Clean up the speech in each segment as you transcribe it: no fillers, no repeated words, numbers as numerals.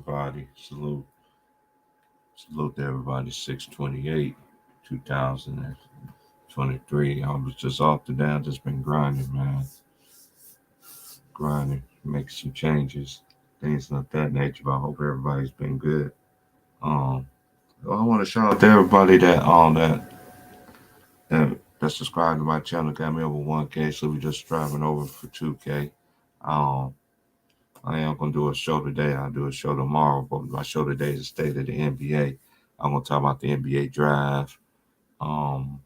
everybody. Salute to everybody. 628, 2023. I was just off today. I just been grinding, man. Grinding, making some changes, things of that nature. But I hope everybody's been good. Um, I want to shout out to everybody that subscribed to my channel. Got me over 1K, so we just striving over for 2K. Um, I am gonna do a show today. I'll do a show tomorrow, but my show today is the state of the NBA. I'm gonna talk about the NBA draft. Um,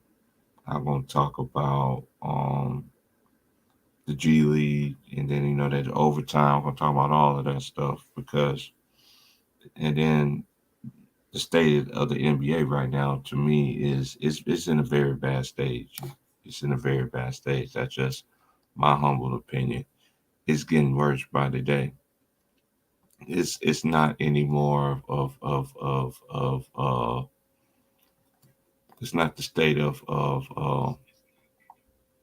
I'm gonna talk about the G League, and then that overtime. I'm gonna talk about all of that stuff and then the state of the NBA right now to me is it's in a very bad stage. It's in a very bad stage. That's just my humble opinion. It's getting worse by the day. It's not anymore of it's not the state of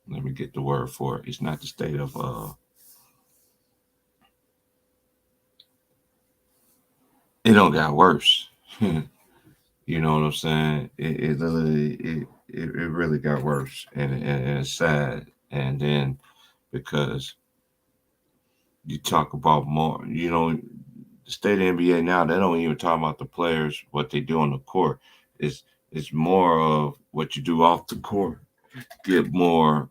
let me get the word for it. It's not the state of it don't got worse. You know what I'm saying? It literally it really got worse, and it's sad. And then because you talk about more, the state of the NBA now, they don't even talk about the players, what they do on the court. It's more of what you do off the court. Get more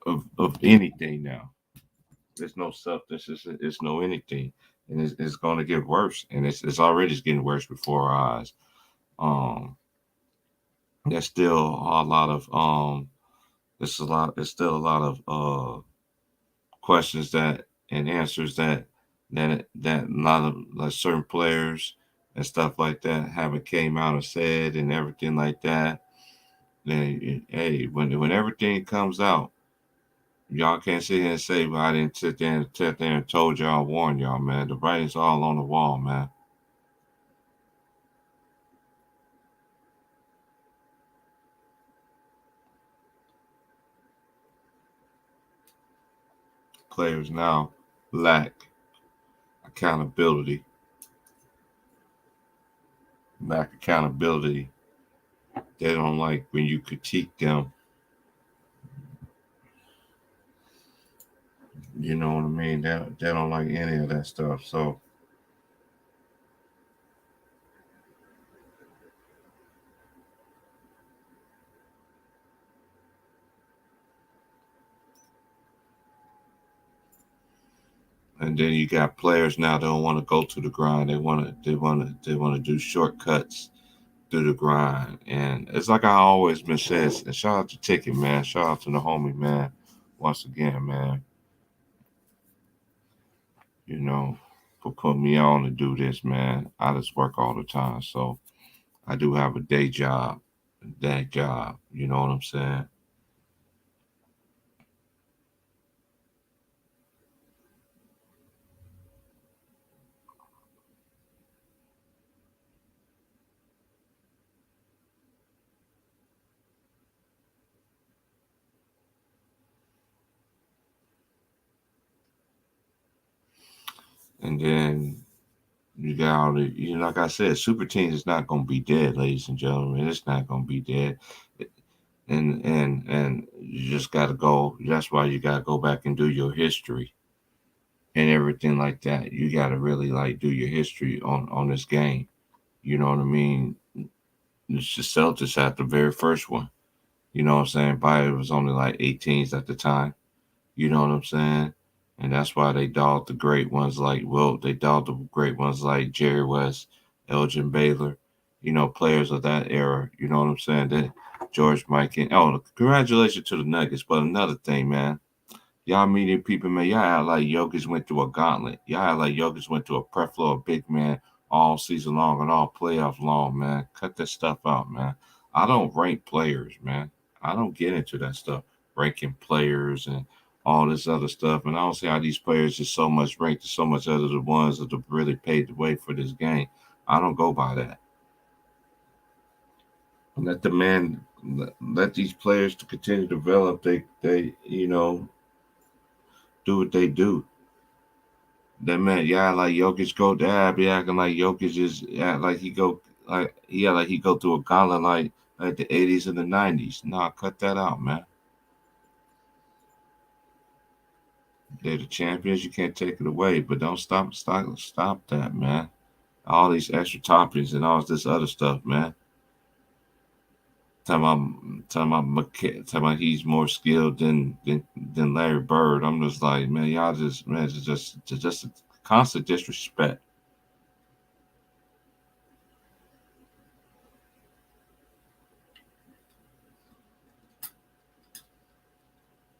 of anything now. There's no substance. It's no anything, and it's going to get worse, and it's already getting worse before our eyes. Um, there's still a lot of there's still a lot of questions and answers that a lot of like certain players and stuff like that haven't came out and said and everything like that. Then hey, when everything comes out, y'all can't sit here and say, "Well, I didn't sit there and told y'all, warned y'all, man." The writing's all on the wall, man. Players now lack accountability, lack accountability. They don't like when you critique them. You know what I mean? They don't like any of that stuff. So and then you got players now that don't want to go to the grind. They want to do shortcuts through the grind. And it's like I always been said, and shout out to Ticket, man. Shout out to the homie, man. Once again, man, you know, for putting me on to do this, man. I just work all the time. So I do have a day job, you know what I'm saying? And then you got all the, like I said, Super Teams is not gonna be dead, ladies and gentlemen. It's not gonna be dead. And you just gotta go. That's why you gotta go back and do your history and everything like that. You gotta really like do your history on this game. You know what I mean? It's the Celtics had the very first one. You know what I'm saying? Probably was only like 18s at the time. You know what I'm saying? And that's why they dogged the great ones like Wilt. They dogged the great ones like Jerry West, Elgin Baylor. Players of that era. You know what I'm saying? That George Mike and congratulations to the Nuggets. But another thing, man, y'all media people, man, y'all act like Jokic went through a gauntlet. Y'all act like Jokic went through a prep floor of big man all season long and all playoff long, man. Cut that stuff out, man. I don't rank players, man. I don't get into that stuff, ranking players and all this other stuff. And I don't see how these players is so much ranked, so much other the ones that have really paved the way for this game. I don't go by that. Let the man, let these players to continue to develop. They do what they do. That man, yeah, like Jokic go there, be acting like Jokic is act like he go like yeah, like he go through a gauntlet like the 80s and the 90s. Nah, cut that out, man. They're the champions. You can't take it away, but don't stop that, man. All these extra toppings and all this other stuff, man. Talking about he's more skilled than Larry Bird. I'm just like, man, y'all just man, it's just a constant disrespect.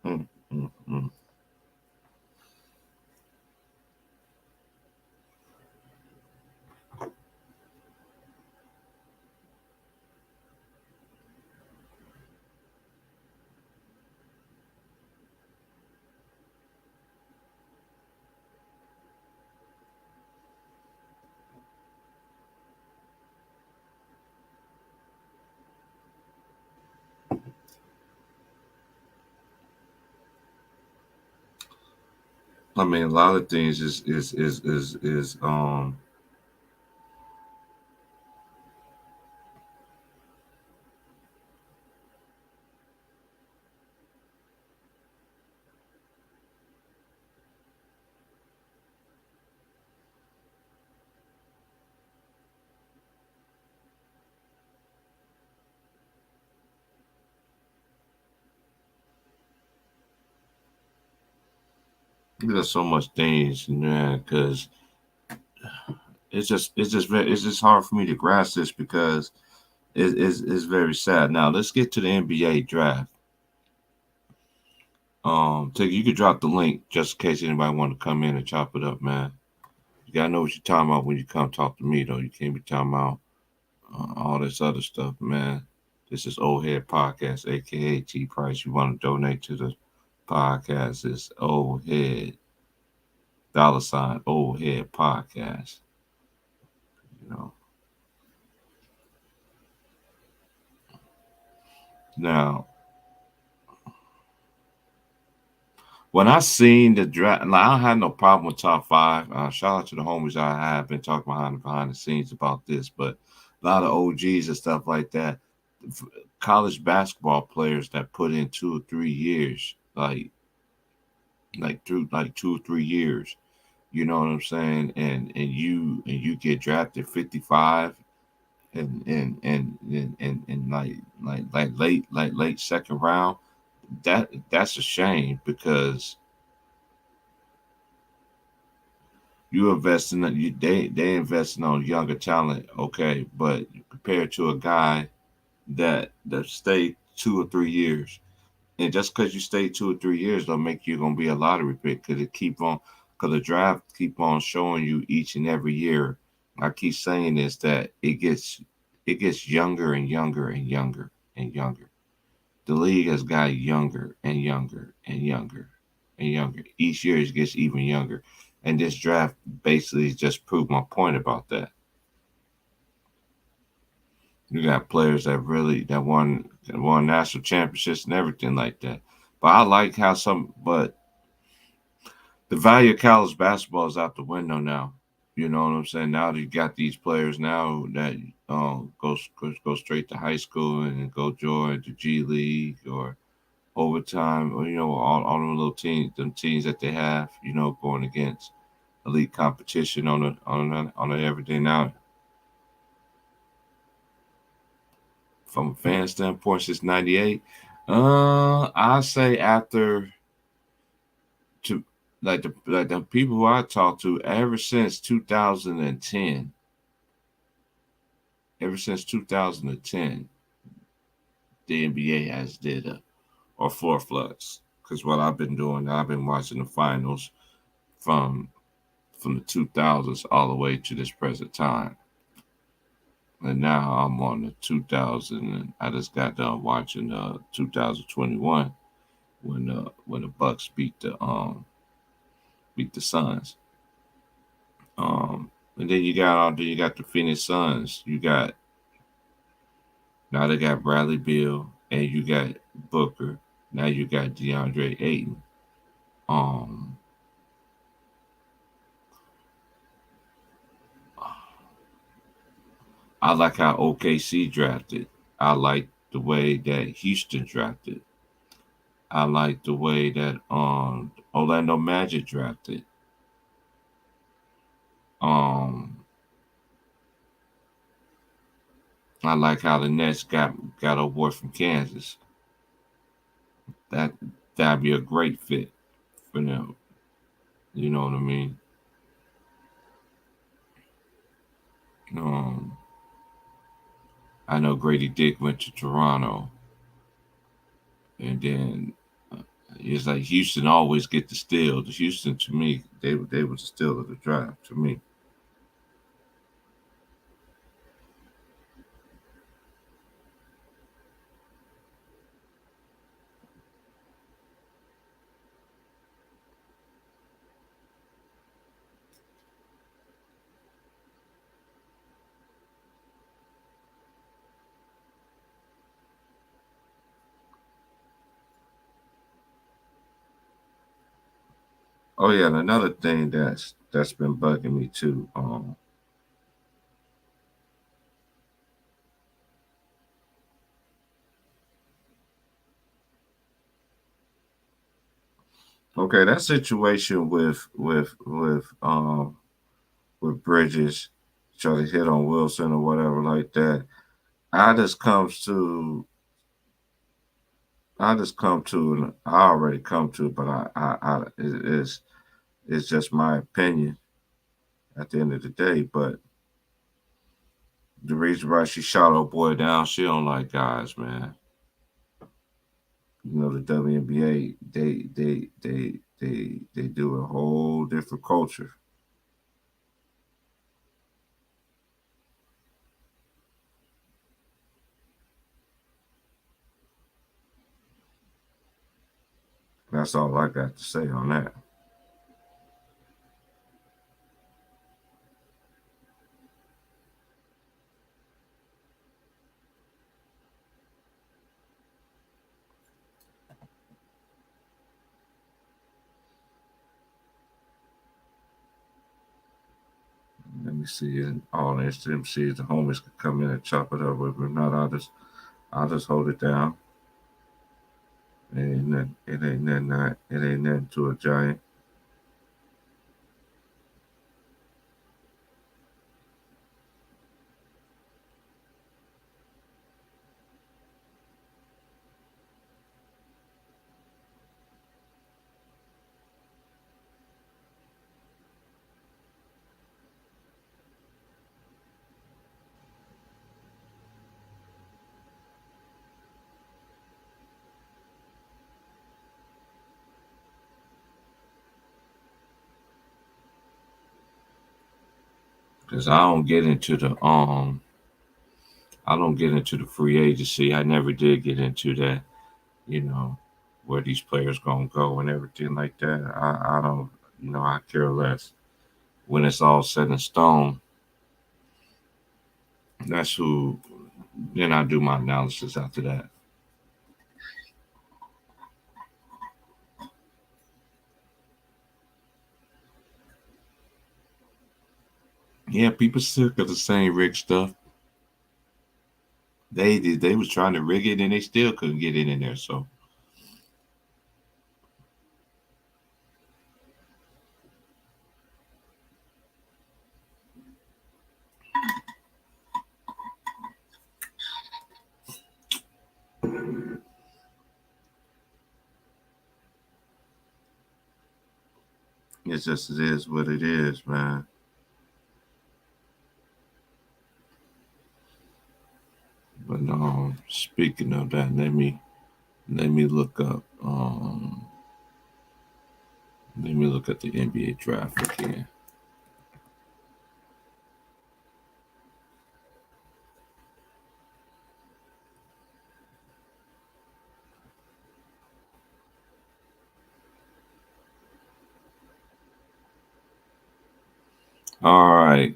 Mm, mm, mm. I mean, a lot of things is there's so much things, man, because it's just hard for me to grasp this because it's very sad. Now let's get to the NBA draft. Take you could drop the link just in case anybody want to come in and chop it up, man. You gotta know what you're talking about when you come talk to me, though. You can't be talking about all this other stuff, man. This is Old Head Podcast, aka T Price. You want to donate to the podcast? It's Old Head $ Old Head Podcast. You know. Now, when I seen the draft, like, I don't have no problem with top five. Shout out to the homies I have been talking behind the scenes about this, but a lot of OGs and stuff like that, college basketball players that put in 2 or 3 years, like through like 2 or 3 years. You know what I'm saying? And you get drafted 55 and like late second round. That's a shame because you invest in they investing on younger talent, okay, but compared to a guy that stayed 2 or 3 years, and just because you stay 2 or 3 years don't make you gonna be a lottery pick because it keep on because the draft keep on showing you each and every year. I keep saying this that it gets younger and younger and younger and younger. The league has got younger and younger and younger and younger. Each year it gets even younger. And this draft basically just proved my point about that. You got players that won national championships and everything like that. But I like how but the value of college basketball is out the window now. You know what I'm saying? Now that you got these players now that go straight to high school and go join the G League or overtime, or all them little teams that they have, going against elite competition on an everyday now. From a fan standpoint, since '98, I say after to like the people who I talk to ever since 2010, the NBA has did or floor flux. Because what I've been doing, I've been watching the finals from the 2000s all the way to this present time. And now I'm on the 2000, and I just got done watching 2021 when the Bucks beat the Suns. And then you got the Phoenix Suns. Now they got Bradley Beal and you got Booker. Now you got DeAndre Ayton. Um, I like how OKC drafted. I like the way that Houston drafted. I like the way that Orlando Magic drafted. Um, I like how the Nets got a boy from Kansas. That that'd be a great fit for them. You know what I mean? Um, I know Grady Dick went to Toronto, and then it's like Houston always get the steal. The Houston to me, they was the steal of the draft to me. Oh yeah, and another thing that's been bugging me too. Okay, that situation with Bridges, try to hit on Wilson or whatever like that. I just comes to I just come to and I already come to, but it's just my opinion at the end of the day. But the reason why she shot her boy down, she don't like guys, man. You know the WNBA, they do a whole different culture. That's all I got to say on that. Let me see it all this. Let me see if the homies could come in and chop it up with me. If not, I'll just hold it down. It ain't nothing to a giant. Cause I don't get into the free agency. I never did get into that, you know, where these players gonna go and everything like that. I don't, I care less. When it's all set in stone, that's who. Then I do my analysis after that. Yeah, people sick of the same rig stuff. They was trying to rig it and they still couldn't get it in there. So it's just it is what it is, man. But speaking of that, let me look up let me look at the NBA draft again. All right,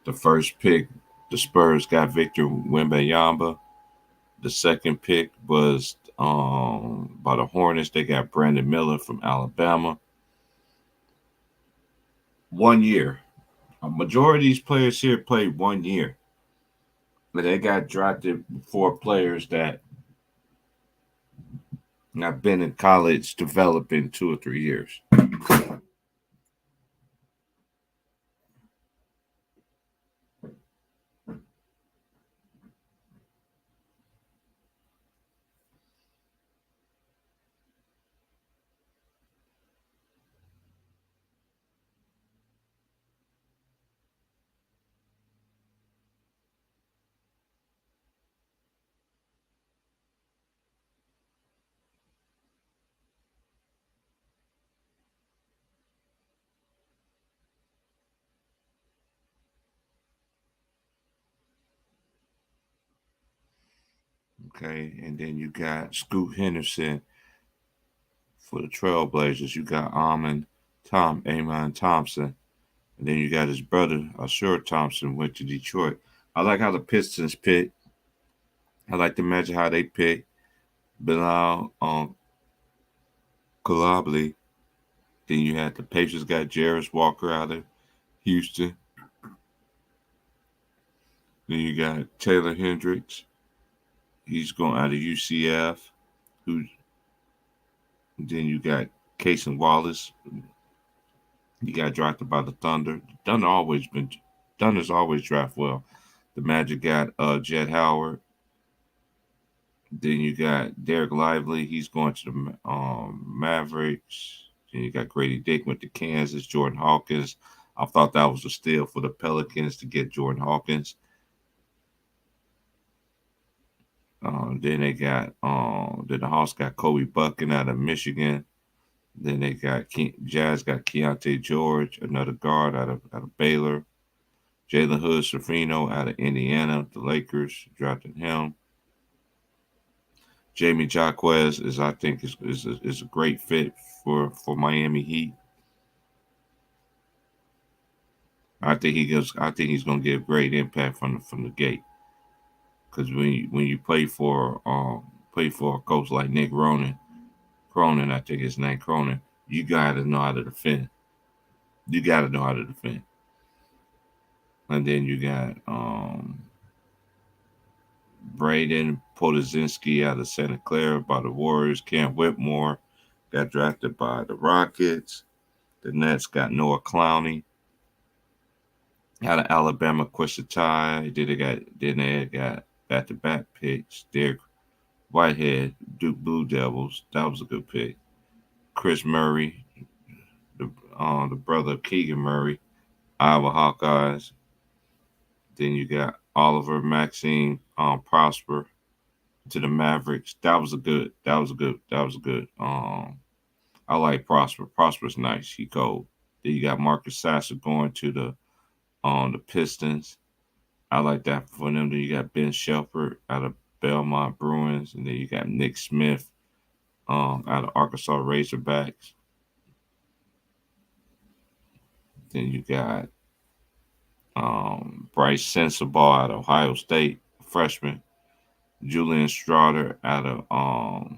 the first pick, the Spurs got Victor Wembanyama. The second pick was by the Hornets. They got Brandon Miller from Alabama. 1 year. A majority of these players here played 1 year. But they got drafted for players that have been in college developing 2 or 3 years. Okay, and then you got Scoot Henderson for the Trailblazers. You got Amon Thompson, and then you got his brother Ashur Thompson went to Detroit. I like how the Pistons pick. I like to imagine how they pick Bilal Coulibaly. Then you had the Pacers got Jarris Walker out of Houston. Then you got Taylor Hendricks. He's going out of UCF. Who? Then you got Cason Wallace. He got drafted by the Thunder. Thunder's always draft well. The Magic got Jed Howard. Then you got Derek Lively. He's going to the Mavericks. Then you got Grady Dick went to Kansas. Jordan Hawkins. I thought that was a steal for the Pelicans to get Jordan Hawkins. Then the Hawks got Kobe Buckin out of Michigan. Then they got Jazz got Keontae George, another guard out of Baylor. Jalen Hood Schifino out of Indiana. The Lakers drafted him. Jamie Jaquez is I think is a great fit for Miami Heat. I think he's gonna give great impact from the gate. Because when you play for a coach like Nick Cronin, I think his name Cronin, you gotta know how to defend. You gotta know how to defend. And then you got Braden Potazinski out of Santa Clara by the Warriors. Cam Whitmore got drafted by the Rockets. The Nets got Noah Clowney out of Alabama. Quishtai. Then they got back-to-back picks. Derek Whitehead, Duke Blue Devils. That was a good pick. Chris Murray, the brother of Keegan Murray, Iowa Hawkeyes. Then you got Oliver Maxine Prosper to the Mavericks. That was a good. I like Prosper. Prosper's nice. He cold. Then you got Marcus Sasser going to the Pistons. I like that for them. Then you got Ben Shelford out of Belmont Bruins, and then you got Nick Smith out of Arkansas Razorbacks. Then you got Bryce Sensabaugh out of Ohio State, freshman. Julian Strouder out of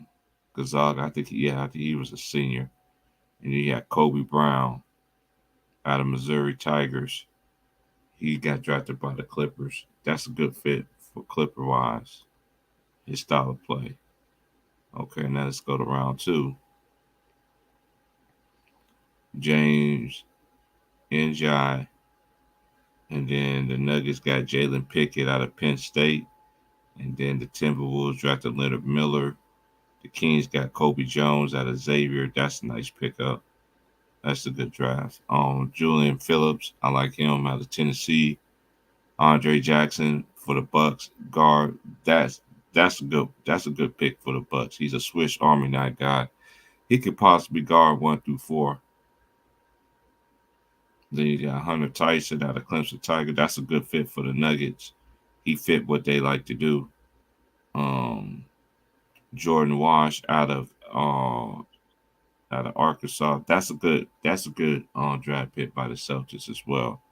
Gonzaga. I think he was a senior. And you got Kobe Brown out of Missouri Tigers. He got drafted by the Clippers. That's a good fit for Clipper wise. His style of play. Okay, now let's go to round two. James Njai. And then the Nuggets got Jalen Pickett out of Penn State. And then the Timberwolves drafted Leonard Miller. The Kings got Kobe Jones out of Xavier. That's a nice pickup. That's a good draft. Julian Phillips, I like him out of Tennessee. Andre Jackson for the Bucks guard. That's a good pick for the Bucks. He's a Swiss Army knife guy. He could possibly guard 1 through 4. Then you got Hunter Tyson out of Clemson Tiger. That's a good fit for the Nuggets. He fit what they like to do. Um, Jordan Wash out of Arkansas. That's a good draft pick by the Celtics as well.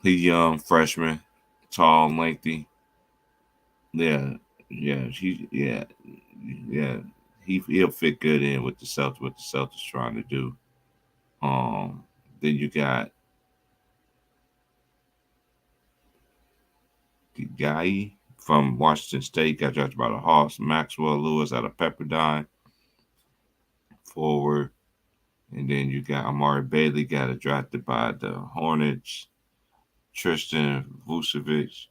He young freshman, tall and lengthy. Yeah, yeah, yeah. He'll fit good in with the Celtics. What the Celtics trying to do. Um, then you got Guy from Washington State got drafted by the Hawks. Maxwell Lewis out of Pepperdine, forward. And then you got Amari Bailey got drafted by the Hornets. Tristan Vucevic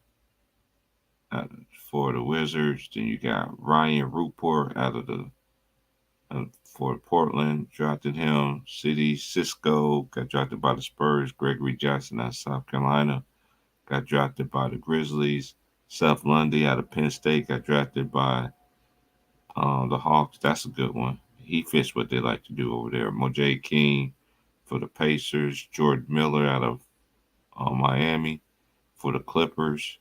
for the Wizards. Then you got Ryan Rupert out of the for Portland, drafted him. City Cisco got drafted by the Spurs. Gregory Jackson out of South Carolina got drafted by the Grizzlies. Seth Lundy out of Penn State got drafted by the Hawks. That's a good one. He fits what they like to do over there. Mojay King for the Pacers. Jordan Miller out of Miami for the Clippers.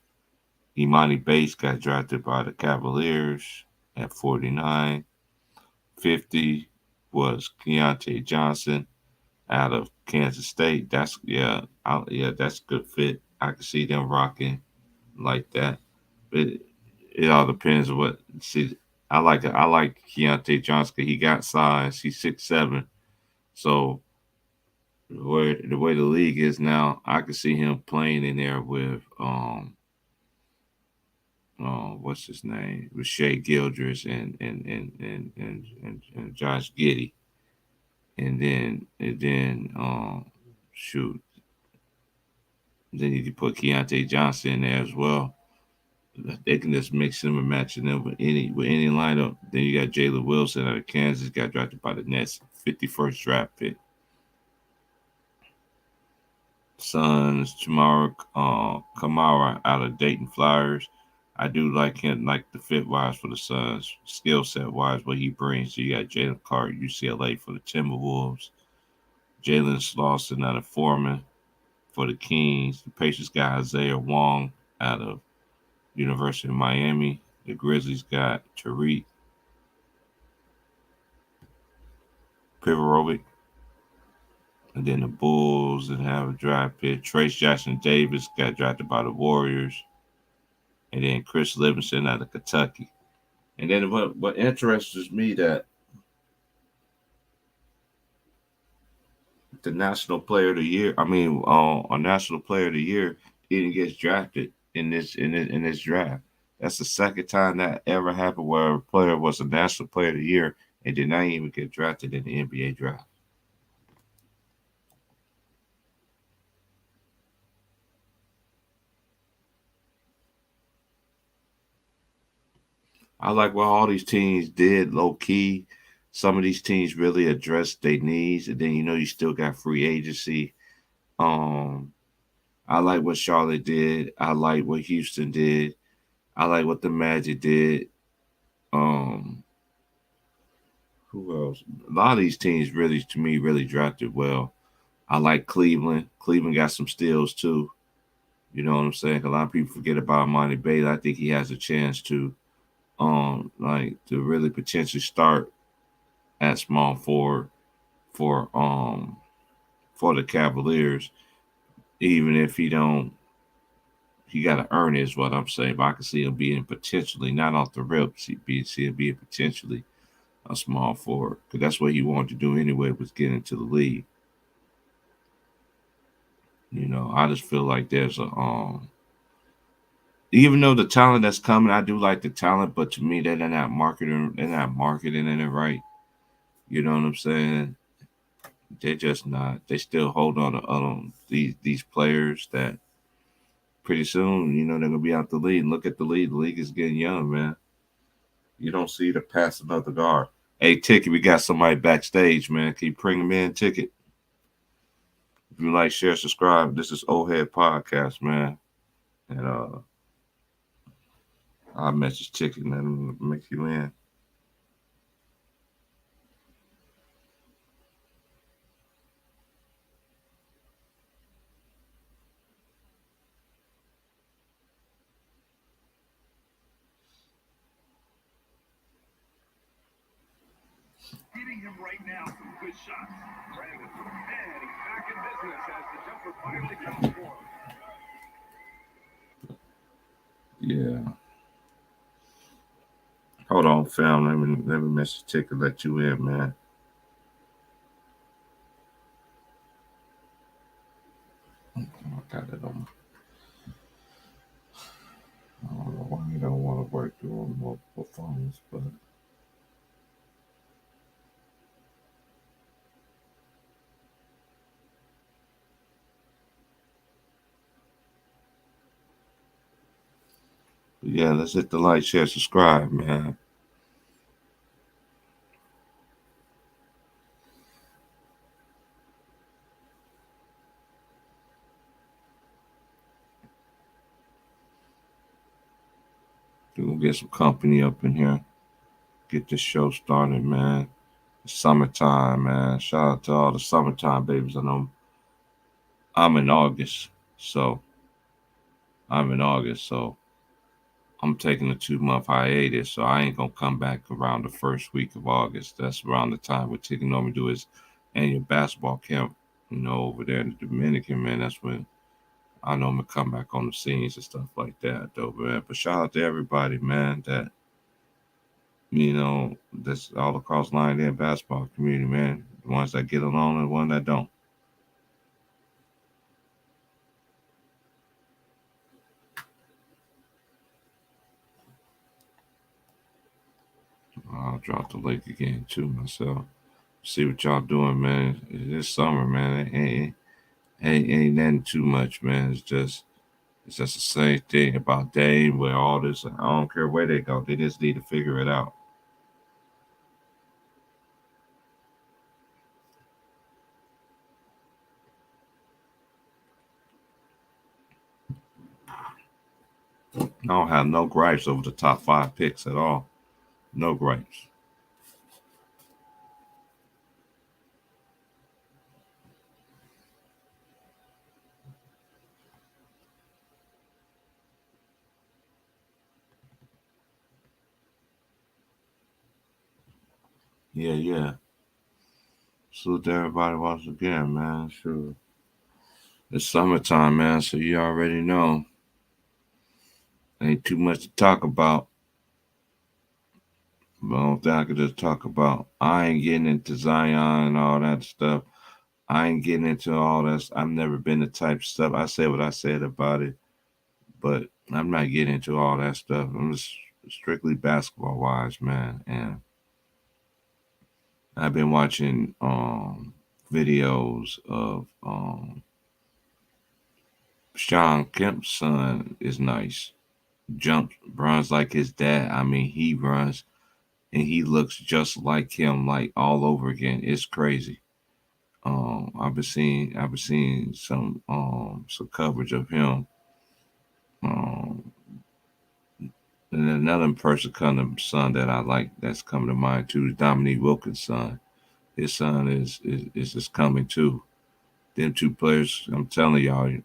Imani Bates got drafted by the Cavaliers at 49. 50 was Keontae Johnson out of Kansas State. That's a good fit. I can see them rocking like that. It all depends on what. See, I like Keontae Johnson. He got size. He's 6'7". So the way the league is now, I can see him playing in there with what's his name, with Shea Gildress and Josh Giddey, and then shoot, then you can put Keontae Johnson in there as well. They can just mix them and match them with any lineup. Then you got Jalen Wilson out of Kansas, got drafted by the Nets, 51st draft pick. Suns, Kamara out of Dayton Flyers. I do like him, like the fit wise for the Suns, skill set wise, what he brings. So you got Jalen Clark, UCLA for the Timberwolves. Jalen Slauson out of Foreman for the Kings. The Pacers got Isaiah Wong out of University of Miami. The Grizzlies got Tariq Pivorovich. And then the Bulls didn't have a draft pick. Trace Jackson Davis got drafted by the Warriors. And then Chris Livingston out of Kentucky. And then what interests me that the National Player of the Year, a National Player of the Year didn't get drafted in this draft. That's the second time that ever happened where a player was a National Player of the Year and did not even get drafted in the NBA draft. I like what all these teams did low key. Some of these teams really addressed their needs, and then you still got free agency. Um, I like what Charlotte did. I like what Houston did. I like what the Magic did. Um, who else? A lot of these teams really, to me, really drafted well. I like Cleveland. Cleveland got some steals too. You know what I'm saying? A lot of people forget about Monty Bates. I think he has a chance to really potentially start at small forward for for the Cavaliers. Even if he got to earn it, is what I'm saying. But I can see him being potentially not off the rip. See him being potentially a small forward because that's what he wanted to do anyway, was get into the league. I just feel like there's even though the talent that's coming, I do like the talent, but to me, they're not marketing it right. You know what I'm saying? They're just not. They still hold on to these players that pretty soon, they're gonna be out the league. Look at the league. The league is getting young, man. You don't see the pass another guard. Hey, Ticket, we got somebody backstage, man. Can you bring him in, Ticket? If you like, share, subscribe. This is Old Head Podcast, man. And I'll message Ticket and let him make you in. Getting him right now. Some good shots. Brandon. And he's back in business as the jumper finally comes for him. Yeah. Hold on, fam. Let me message Ticket, let you in, man. I got it on. more performance, but yeah, let's hit the like, share, subscribe, man. We're gonna get some company up in here. Get this show started, man. It's summertime, man. Shout out to all the summertime babies. I know I'm in August, so so I'm taking a 2 month hiatus, so I ain't gonna come back around the first week of August. That's around the time where Tiggy normally do his annual basketball camp, over there in the Dominican, man. That's when I normally come back on the scenes and stuff like that, though, man. But shout out to everybody, man, that's all across line there basketball community, man. The ones that get along and the ones that don't. I'll drop the link again too myself. See what y'all doing, man. This summer, man. Ain't nothing too much, man. It's just the same thing about Dame where all this. I don't care where they go. They just need to figure it out. I don't have no gripes over the top 5 picks at all. No gripes. Yeah, yeah. Salute to everybody once again, man. Sure. It's summertime, man, so you already know. Ain't too much to talk about. But I don't think I could just talk about. I ain't getting into Zion and all that stuff. I ain't getting into all this. I've never been the type of stuff. I said what I said about it, but I'm not getting into all that stuff. I'm just strictly basketball wise, man. And I've been watching videos of Sean Kemp's son is nice. Jumps, runs like his dad. I mean, he runs and he looks just like him, like all over again. It's crazy. I've been seeing some coverage of him. Um, and another person coming son that I like that's coming to mind too is Dominique Wilkins' son. His son is just coming too. Them two players, I'm telling y'all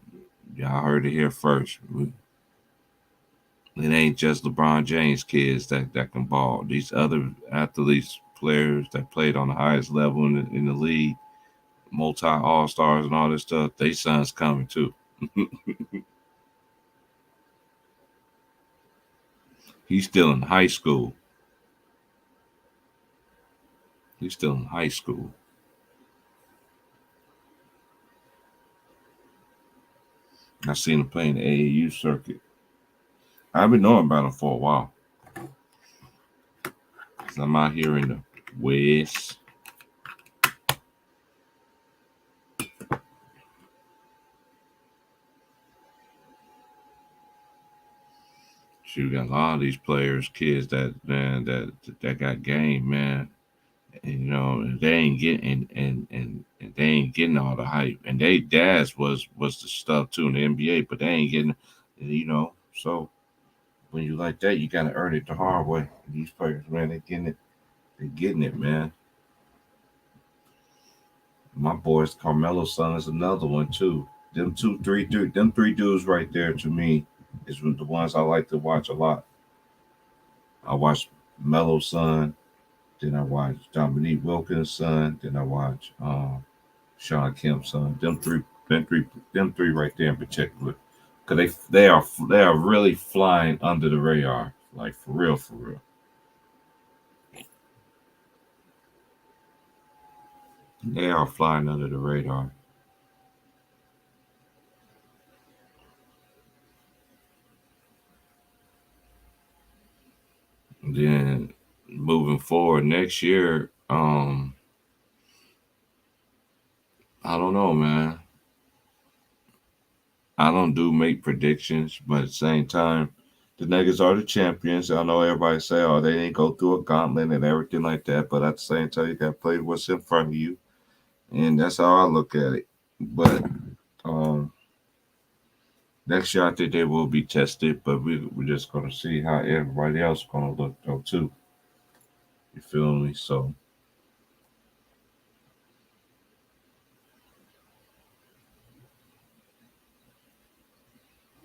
heard it here first. It ain't just LeBron James kids that can ball. These other athletes, players that played on the highest level in the league, multi all stars and all this stuff, they sons coming too. He's still in high school. He's still in high school. I seen him playing the AAU circuit. I've been knowing about him for a while. 'Cause I'm out here in the West. Shoot, got a lot of these players, kids that got game, man. And, they ain't getting and they ain't getting all the hype. And they dads was the stuff too in the NBA, but they ain't getting, So when you like that, you gotta earn it the hard way. These players, man, they're getting it, man. My boys, Carmelo's son is another one too. Them three dudes right there to me is the ones I like to watch a lot. I watch Melo's son, then I watch Dominique Wilkins' son, then I watch Sean Kemp's son. Them three right there in particular, because they are really flying under the radar, like for real, for real. They are flying under the radar. then moving forward next year, I don't know, man. I don't do make predictions, but at the same time, the niggas are the champions. I know everybody say, oh, they didn't go through a gauntlet and everything like that, but at the same time, you got to play what's in front of you, and that's how I look at it. But um, next year, I think they will be tested, but we're just gonna see how everybody else gonna look though too. You feel me? So.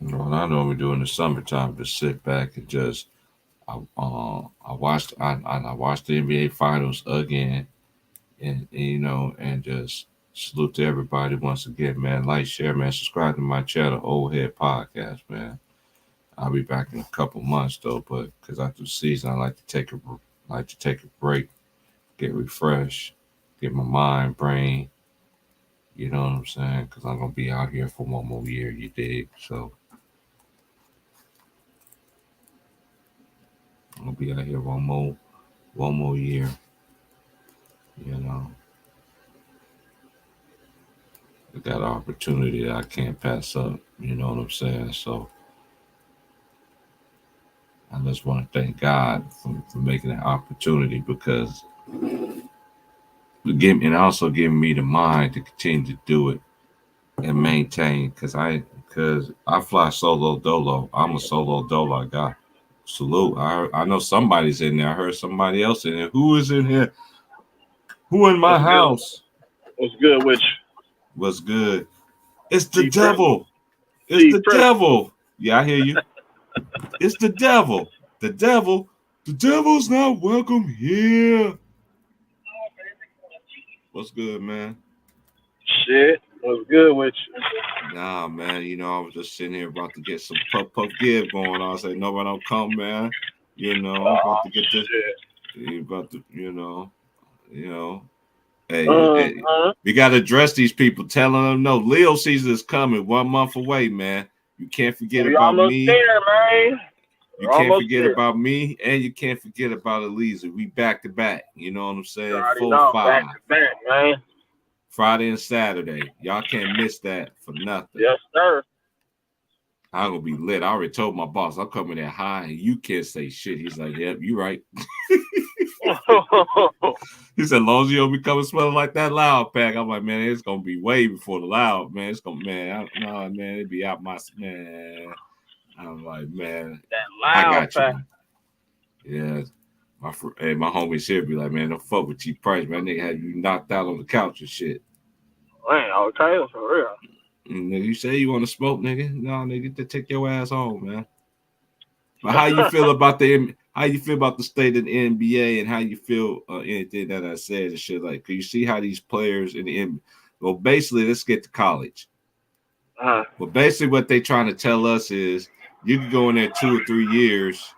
You know, what I normally do in the summertime just sit back and just I watched the NBA finals again and you know and just salute to everybody once again, man. Like, share, man, subscribe to my channel, Old Head Podcast, man. I'll be back in a couple months though, but because after the season, I like to take a break, get refreshed, get my mind, brain. You know what I'm saying? Because I'm gonna be out here for one more year. You dig? So I'm gonna be out here one more year. You know, I got an opportunity that I can't pass up. You know what I'm saying? So I just want to thank God for making that opportunity because and also giving me the mind to continue to do it and maintain because I fly solo dolo. I'm a solo dolo guy. Salute. I know somebody's in there. I heard somebody else in there. Who is in here? Who in my house? What's good with you? What's good? It's the Steve devil. It's Steve the Preston. devil. Yeah, I hear you. It's the devil. The devil. The devil's not welcome here. What's good, man? Shit. What's good with you? Nah, man. You know, I was just sitting here about to get some puff give going on. I said, nobody don't come, man. You know, I'm about to get this. Shit. About to, you know. Hey, we got to address these people, telling them no. Leo season is coming 1 month away, man. You can't forget about me. There, man. You can't forget about me, and you can't forget about Eliza. We back to back. You know what I'm saying? 4-5. Back to back, man. Friday and Saturday. Y'all can't miss that for nothing. Yes, sir. I'm gonna be lit. I already told my boss I'm coming there high, and you can't say shit. He's like, "Yep, you right." He said, "As long as you don't be coming smelling like that loud pack," I'm like, "Man, it's gonna be way before the loud, man. It's gonna, man, it be out my man." I'm like, man, that loud I got pack. You. Yeah, my homies here be like, man, don't fuck with Cheap Price, man. Nigga had you knocked out on the couch and shit. Man, okay, for real. Nigga, you say you want to smoke, nigga? No, nigga, to take your ass home, man. But how you feel about the state of the NBA and how you feel anything that I said and shit? Like, can you see how these players in the NBA? Well, basically, let's get to college. Well, basically, what they trying to tell us is you can go in there 2 or 3 years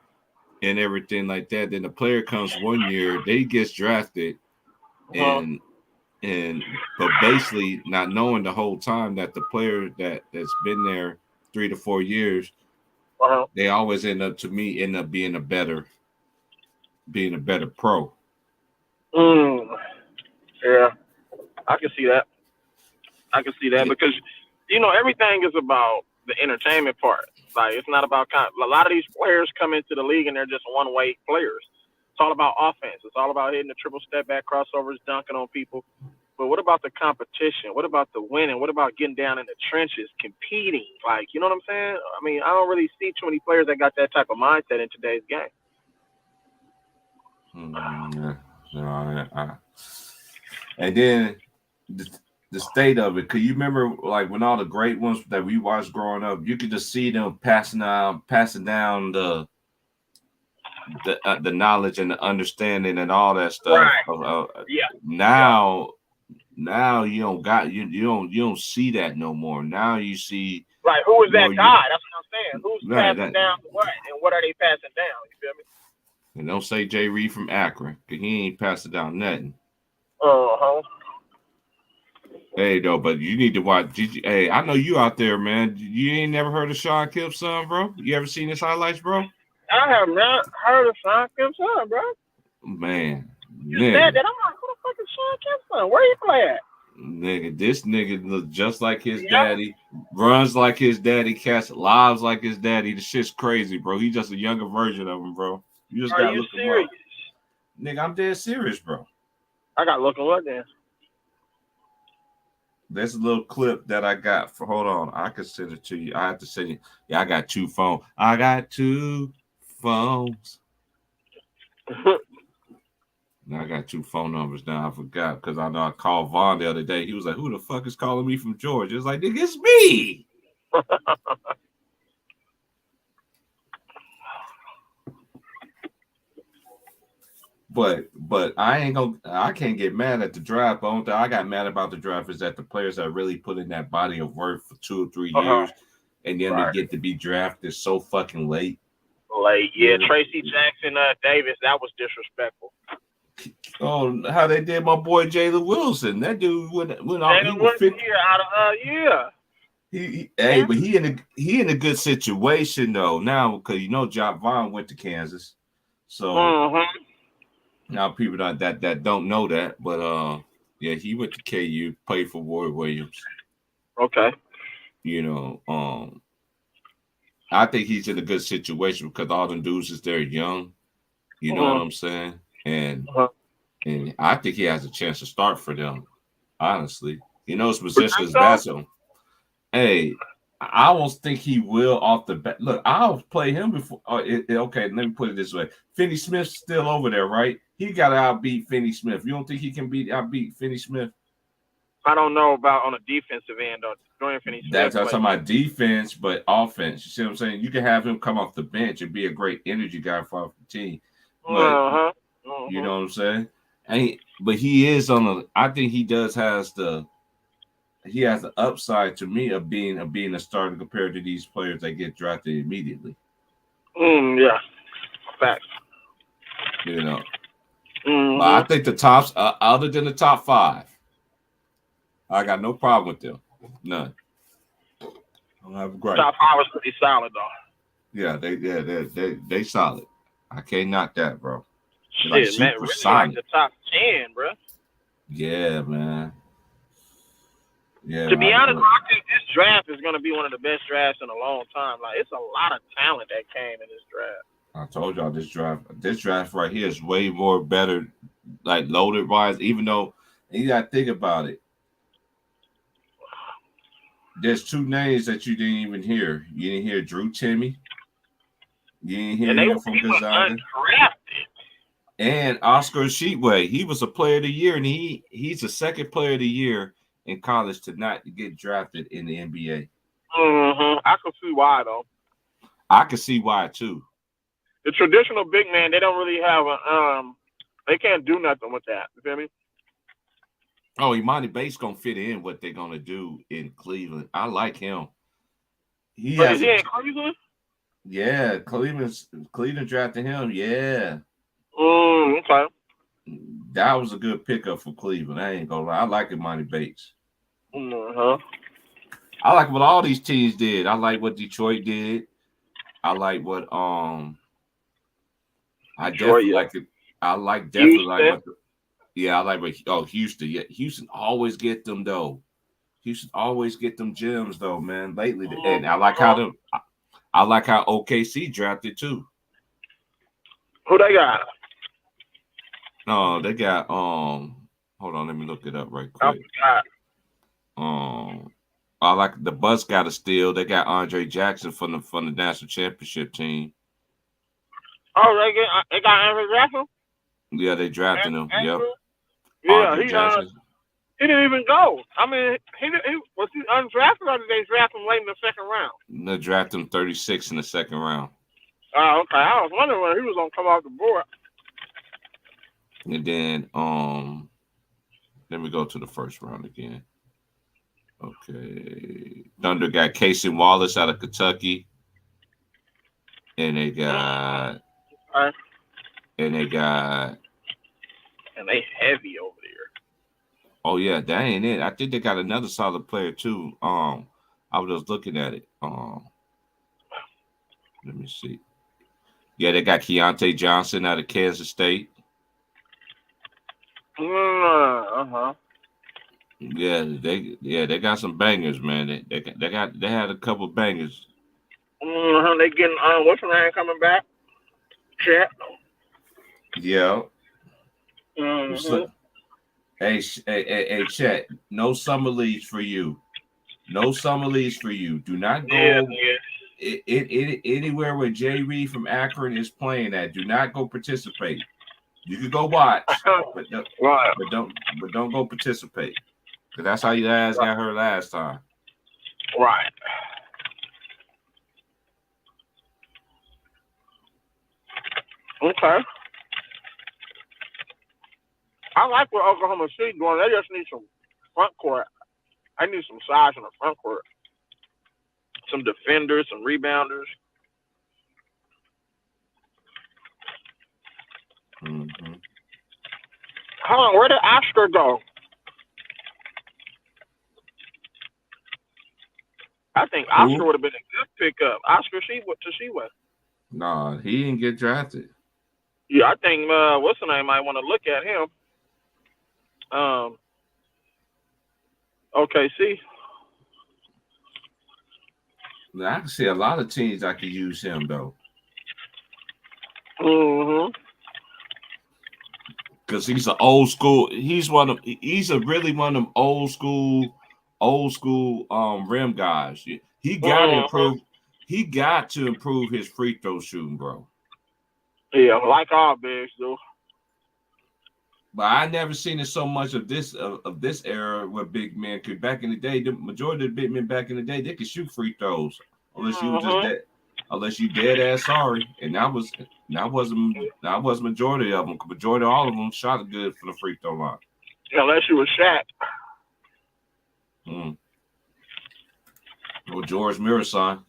and everything like that. Then the player comes 1 year, they gets drafted, but basically not knowing the whole time that the player that's been there 3 to 4 years, they always end up being a better pro. Yeah, I can see that. Because everything is about the entertainment part. Like, it's not about a lot of these players come into the league and they're just one-way players. It's all about offense. It's all about hitting the triple step back crossovers, dunking on people. But what about the competition? What about the winning? What about getting down in the trenches, competing? Like, you know what I'm saying? I mean, I don't really see too many players that got that type of mindset in today's game. And then the state of it. Could you remember, like, when all the great ones that we watched growing up, you could just see them passing down the knowledge and the understanding and all that stuff. Right. Now you don't see that no more. Now you see, right, who is that guy? That's what I'm saying. Who's passing down what, and what are they passing down? You feel me? And don't say Jay Reed from Akron, because he ain't passing down nothing. Hey, though, but you need to watch. Hey, I know you out there, man. You ain't never heard of Sean Kipp's son, bro? You ever seen his highlights, bro? have not heard of Sean Kemp's son, bro. Man, You said that. I'm like, who the fuck is Sean Kemp's son? Where he play at? nigga, this nigga look just like his Yeah. daddy, runs like his daddy, cats lives like his daddy. The shit's crazy, bro. He's just a younger version of him, bro. You just Are gotta you look serious? him up. Nigga, I'm dead serious, bro. I got to look him up then. There's a little clip that I got for. Hold on, I can send it to you. I have to send you. Yeah, I got 2 phones. I got 2 phones. Now I got 2 phone numbers now. I forgot because I know I called Vaughn the other day. He was like, "Who the fuck is calling me from Georgia?" It's like, nigga, it's me. But I can't get mad at the draft. The only thing I got mad about the draft is that the players that really put in that body of work for 2 or 3 years, and then Right. they get to be drafted so fucking late. Like, yeah, Tracy Jackson Davis, that was disrespectful. Oh, how they did my boy Jalen Wilson. That dude went off. Jalen Wilson here out of yeah. Hey, but he in a good situation though now because you know Jock Vaughn went to Kansas, so now people that don't know that, but yeah, he went to KU, played for Roy Williams. Okay. You know, I think he's in a good situation because all them dudes is they're young. You know what I'm saying? And I think he has a chance to start for them. Honestly, he knows position is basketball. Hey, I almost think he will off the bat. Look, I'll play him before. Okay, let me put it this way: Finney Smith's still over there, right? He got to outbeat Finney Smith. You don't think he can outbeat Finney Smith? I don't know about on a defensive end or Dorian Finney-Smith. That's what I'm talking about defense, but offense. You see what I'm saying? You can have him come off the bench and be a great energy guy for the team. But, you know what I'm saying? But he is on a. I think he does has the. He has the upside to me of being a starter compared to these players that get drafted immediately. Yeah, facts. You know, but I think the tops, other than the top 5, I got no problem with them. None. I have great. Top 5 was pretty solid though. Yeah, they solid. I can't knock that, bro. Shit, man, really like the top 10, bro. Yeah, man. Yeah. To be honest, I think this draft is going to be one of the best drafts in a long time. Like, it's a lot of talent that came in this draft. I told y'all this draft right here is way more better, like loaded wise. Even though you got to think about it, there's 2 names that you didn't even hear. You didn't hear Drew Timme. You didn't hear him from Gonzaga. And Oscar Sheetway. He was a player of the year, and he's the second player of the year in college to not get drafted in the NBA. I can see why, though. I can see why, too. The traditional big man, they don't really have they can't do nothing with that. You feel me? Oh, Imani Bates going to fit in what they're going to do in Cleveland. I like him. Is he in Cleveland? Yeah, Cleveland drafted him. Yeah. Okay. That was a good pickup for Cleveland. I ain't gonna lie. I like Imani Bates. I like what all these teams did. I like what Detroit did. I like what I definitely like it. I like definitely like what I like what Houston. Yeah, Houston always get them though. Houston always get them gems though, man. Lately, and I like how OKC drafted too. Who they got? No, they got hold on, let me look it up right quick. I like the Bucks got a steal. They got Andre Jackson from the national championship team. Oh, they got Andre Jackson? Yeah, they drafted him. Yep. Yeah, he didn't even go. I mean, he was he undrafted or did they draft him late in the second round? They drafted him 36 in the second round. Oh, okay. I was wondering when he was gonna come off the board. And then let me go to the first round again. Okay. Thunder got Casey Wallace out of Kentucky. And they got and they heavy over there. Oh yeah, that ain't it. I think they got another solid player too. I was just looking at it. Let me see. Yeah, they got Keontae Johnson out of Kansas State. Uh-huh. They got some bangers, man. They had a couple bangers. They getting what's the name coming back? Chet. Yeah. Mm-hmm. Hey, Chet. No summer leagues for you. No summer leagues for you. Do not Yeah, go anywhere where Jay Reed from Akron is playing at. Do not go participate. You can go watch, but right. don't go participate. Cause that's how your ass got hurt last time. Right. Okay. I like what Oklahoma City doing. They just need some front court. I need some size in the front court. Some defenders, some rebounders. Mm-hmm. Hold on, where did Oscar go? I think Oscar would have been a good pickup. Oscar Tshiebwe. Nah, he didn't get drafted. Yeah, I think what's the name? I want to look at him. OKC. I can see a lot of teams that could use him though. Mm-hmm. Because he's an old school. He's really one of them old school rim guys. He got to improve. He got to improve his free throw shooting, bro. Yeah, like all bigs do. But I never seen it so much of this era where big men could. Back in the day, the majority of the big men back in the day, they could shoot free throws unless you was just dead, unless you dead ass sorry. And that wasn't majority of them. Majority of all of them shot good for the free throw line. Unless you was Shaq. Or George Mirasan.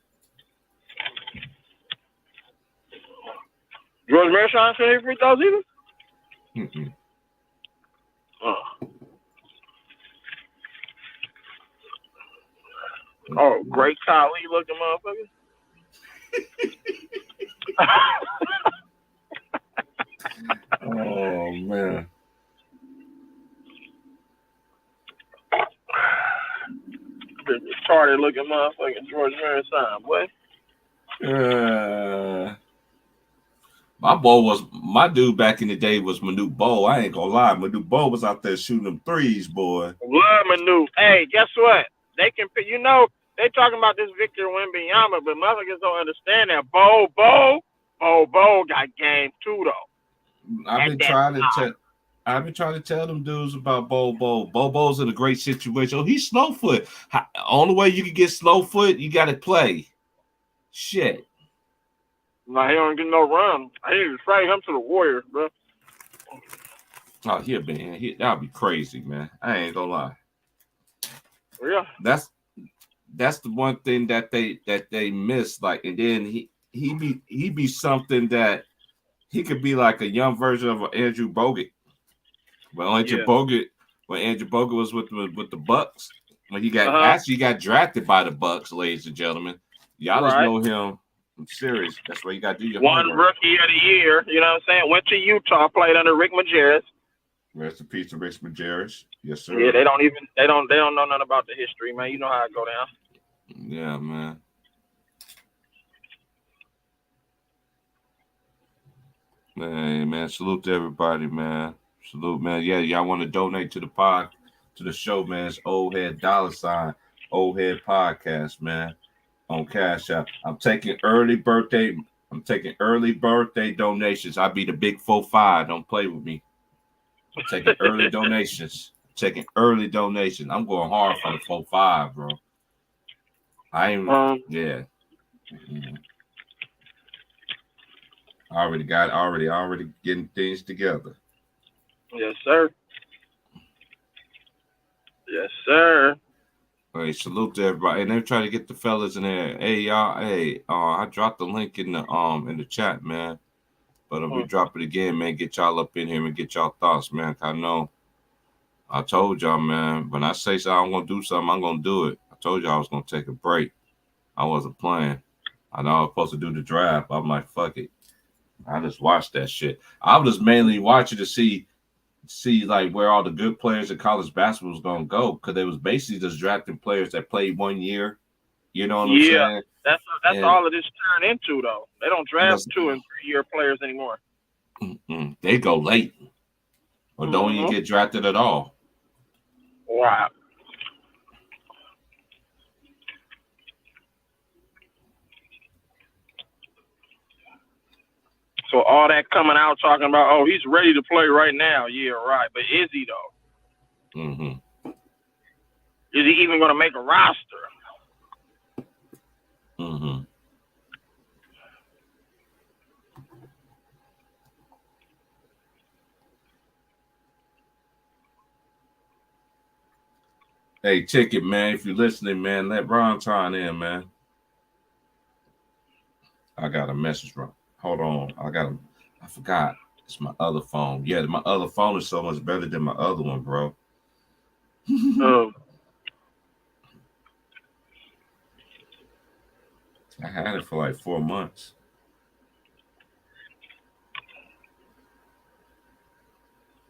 George Marathon shoot any free throws either? Mm-hmm. Oh, great Kylie looking motherfucker. Oh man. Retarded looking motherfucking George Marathon, boy. My dude back in the day was Manute Bol. I ain't gonna lie. Manute Bol was out there shooting them threes, boy. Love Manute. Hey, guess what? They can pick, they talking about this Victor Wembanyama, but motherfuckers don't understand that Bo got game too though. I've been trying to tell them dudes about Bo. Bo's in a great situation. Oh, he's Slowfoot. Only way you can get Slowfoot, you got to play. Shit. Nah, he don't get no run. I need to trade him to the Warriors, bro. Oh, that'd be crazy, man. I ain't gonna lie. Yeah. That's the one thing that they miss. Like, and then he be something that he could be like a young version of Andrew Bogut. When Andrew Bogut was with the Bucks, when he actually got drafted by the Bucks, ladies and gentlemen. Y'all just know him. I'm serious. That's why you got to do your one homework. Rookie of the year. You know what I'm saying? Went to Utah, played under Rick Majerus. Rest in peace to Rick Majerus. Yes, sir. Yeah, they don't know nothing about the history, man. You know how it go down. Yeah, man. Hey, man. Salute to everybody, man. Salute, man. Yeah, y'all want to donate to the show, man. It's Old Head $, Old Head Podcast, man. On Cash App. I'm taking early birthday donations. I'll be the big 4-5. Don't play with me. I'm taking early donations. I'm going hard for the 4-5, bro. I ain't yeah. Mm-hmm. Already getting things together. Yes, sir. Yes, sir. Hey, salute to everybody, and they're trying to get the fellas in there. Hey, y'all. Hey, I dropped the link in the chat, man. But we drop it again, man. Get y'all up in here and get y'all thoughts, man. I know. I told y'all, man. When I say I'm gonna do something, I'm gonna do it. I told y'all I was gonna take a break. I wasn't playing. I know I was supposed to do the draft. I'm like, fuck it. I just watched that shit. I was mainly watching to see like where all the good players in college basketball was gonna go because they was basically just drafting players that played 1 year. You know what I'm Yeah, saying? that's And all of this turned into though. They don't draft that's, 2 and 3 year players anymore. they go late or don't even Mm-hmm. get drafted at all. Wow. So all that coming out talking about, oh, he's ready to play right now. Yeah, right. But is he though? Mm-hmm. Is he even going to make a roster? Mm-hmm. Hey, Ticket, man, if you're listening, man, let Ron Ton in, man. I got a message, Ron. Hold on. I forgot. It's my other phone. Yeah, my other phone is so much better than my other one, bro. I had it for like 4 months.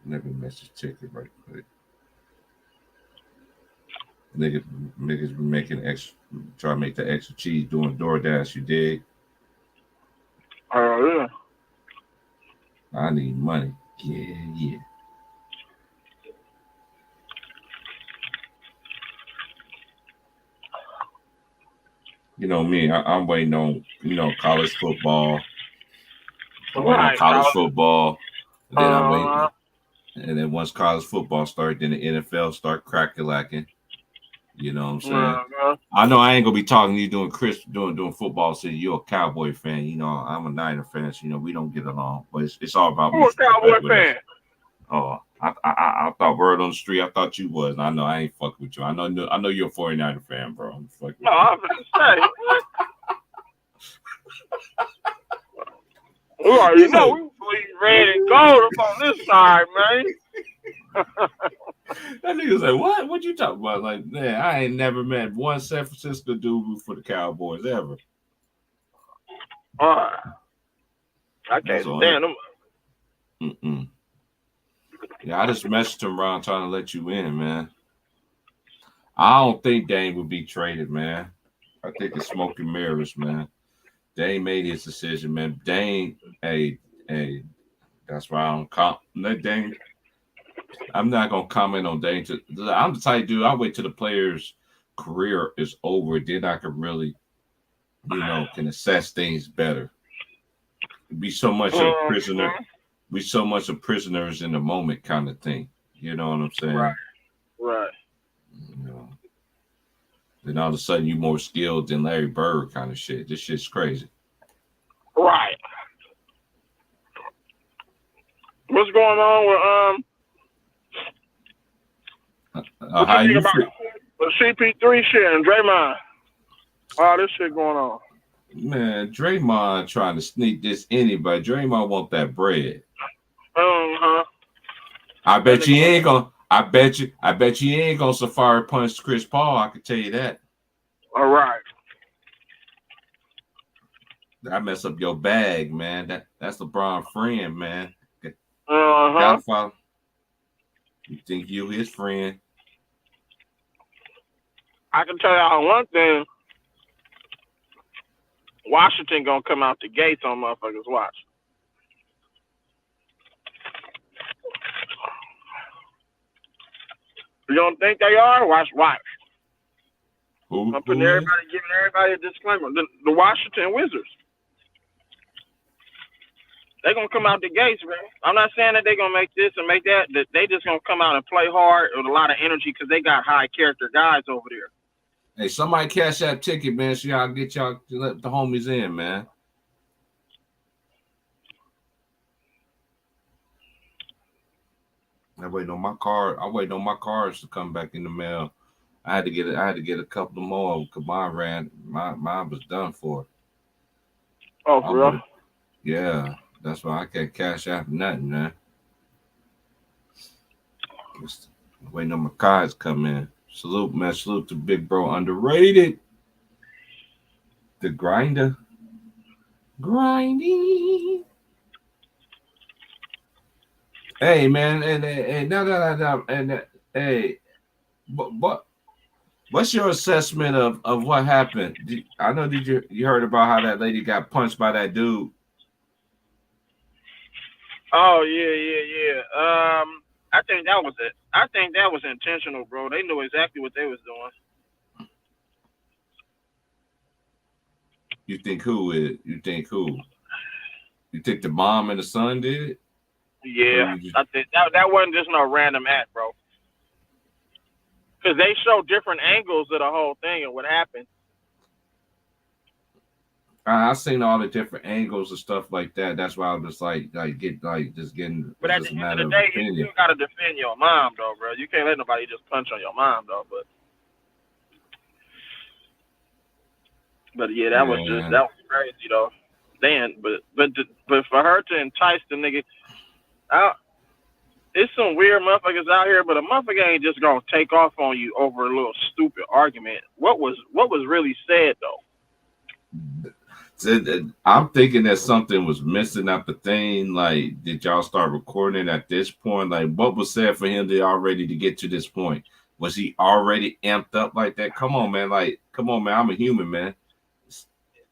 Let me message Ticket right quick. Niggas be making extra, try to make the extra cheese doing DoorDash. You dig? Oh, yeah. I need money. Yeah. You know me. I'm waiting on college football. I'm waiting on Right. college football. And then I'm waiting. Uh, And then once college football starts, then the NFL start crack-a-lacking. You know what I'm saying? I know I ain't gonna be talking to you doing football. So you're a Cowboy fan. You know I'm a Niner fan. So we don't get along. But it's all about Who's a Cowboy fan? Oh, I thought word on the street. I thought you was. I know I ain't fucking with you. I know you're a 49er fan, bro. I'm fucking. No, I'm gonna say. We already know we bleed red and gold up on this side, man. That nigga's like, what? What you talking about? Like, man, I ain't never met one San Francisco dude root for the Cowboys ever. I can't stand them. Mm-mm. Yeah, I just messaged him around trying to let you in, man. I don't think Dane would be traded, man. I think it's smoke and mirrors, man. Dane made his decision, man. Dane, hey, that's why I don't let Dane. I'm not gonna comment on Dane. I'm the type dude. I wait till the player's career is over, then I can really, can assess things better. Be so much a prisoner. Be so much of prisoners in the moment kind of thing. You know what I'm saying? Right. Then all of a sudden you more skilled than Larry Bird kind of shit. This shit's crazy. Right. What's going on with how you feel? The CP3 shit and Draymond? All this shit going on. Man, Draymond trying to sneak this anybody. Draymond want that bread. I bet you ain't gonna. I bet you ain't gonna safari punch Chris Paul. I can tell you that. All right. That mess up your bag, man. That's LeBron friend, man. Uh-huh. You think you his friend? I can tell y'all one thing. Washington gonna come out the gates on motherfuckers. Watch. You don't think they are? Watch. I'm putting giving everybody a disclaimer. The Washington Wizards. They're gonna come out the gates, man. I'm not saying that they're gonna make this and make that. That they just gonna come out and play hard with a lot of energy because they got high character guys over there. Hey, somebody cash that ticket, man, so y'all get y'all to let the homies in, man. I'm waiting on my cards to come back in the mail. I had to get a couple more because mine was done for. Oh, for real? Yeah, that's why I can't cash out nothing, man. Just waiting on my cards come in. Salute, man. Salute to Big Bro Underrated. The Grinder. Grinding. Hey man, and no, hey, what what's your assessment of what happened? I know did you heard about how that lady got punched by that dude? Oh yeah. I think that was it. I think that was intentional, bro. They knew exactly what they was doing. You think who is? You think who? You think the mom and the son did it, or Yeah, you just? I think that wasn't just no random act, bro. Because they show different angles of the whole thing and what happened. I seen all the different angles and stuff like that. That's why I'm just just getting. But It's at just the a end of matter the of day, you opinion. still gotta defend your mom, though, bro. You can't let nobody just punch on your mom, though. But yeah, Man, that was crazy, though. Then, but for her to entice the nigga, I, it's some weird motherfuckers out here, but a motherfucker ain't just gonna take off on you over a little stupid argument. What was really said though? I'm thinking that something was missing out the thing. Like, did y'all start recording at this point? Like, what was said for him to already to get to this point? Was he already amped up like that? Come on, man. Like, come on, man. I'm a human, man.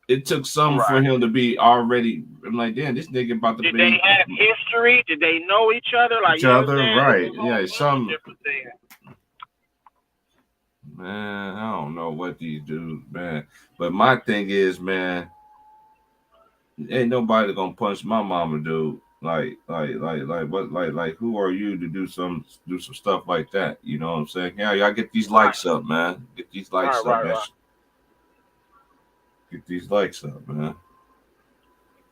It took something for Right. him to be already. I'm like, damn, this nigga about to Did they be have history? Did they know each other? Like, each you know what I'm other, saying? It's right? a Yeah, whole bunch of some different things. man. I don't know what these dudes, man. But my thing is, man, ain't nobody gonna punch my mama, dude. Like, who are you to do some stuff like that? You know what I'm saying? Yeah, y'all get these Right. likes up, man. Get these likes Right. up, Right. man. Right. Get these likes up, man.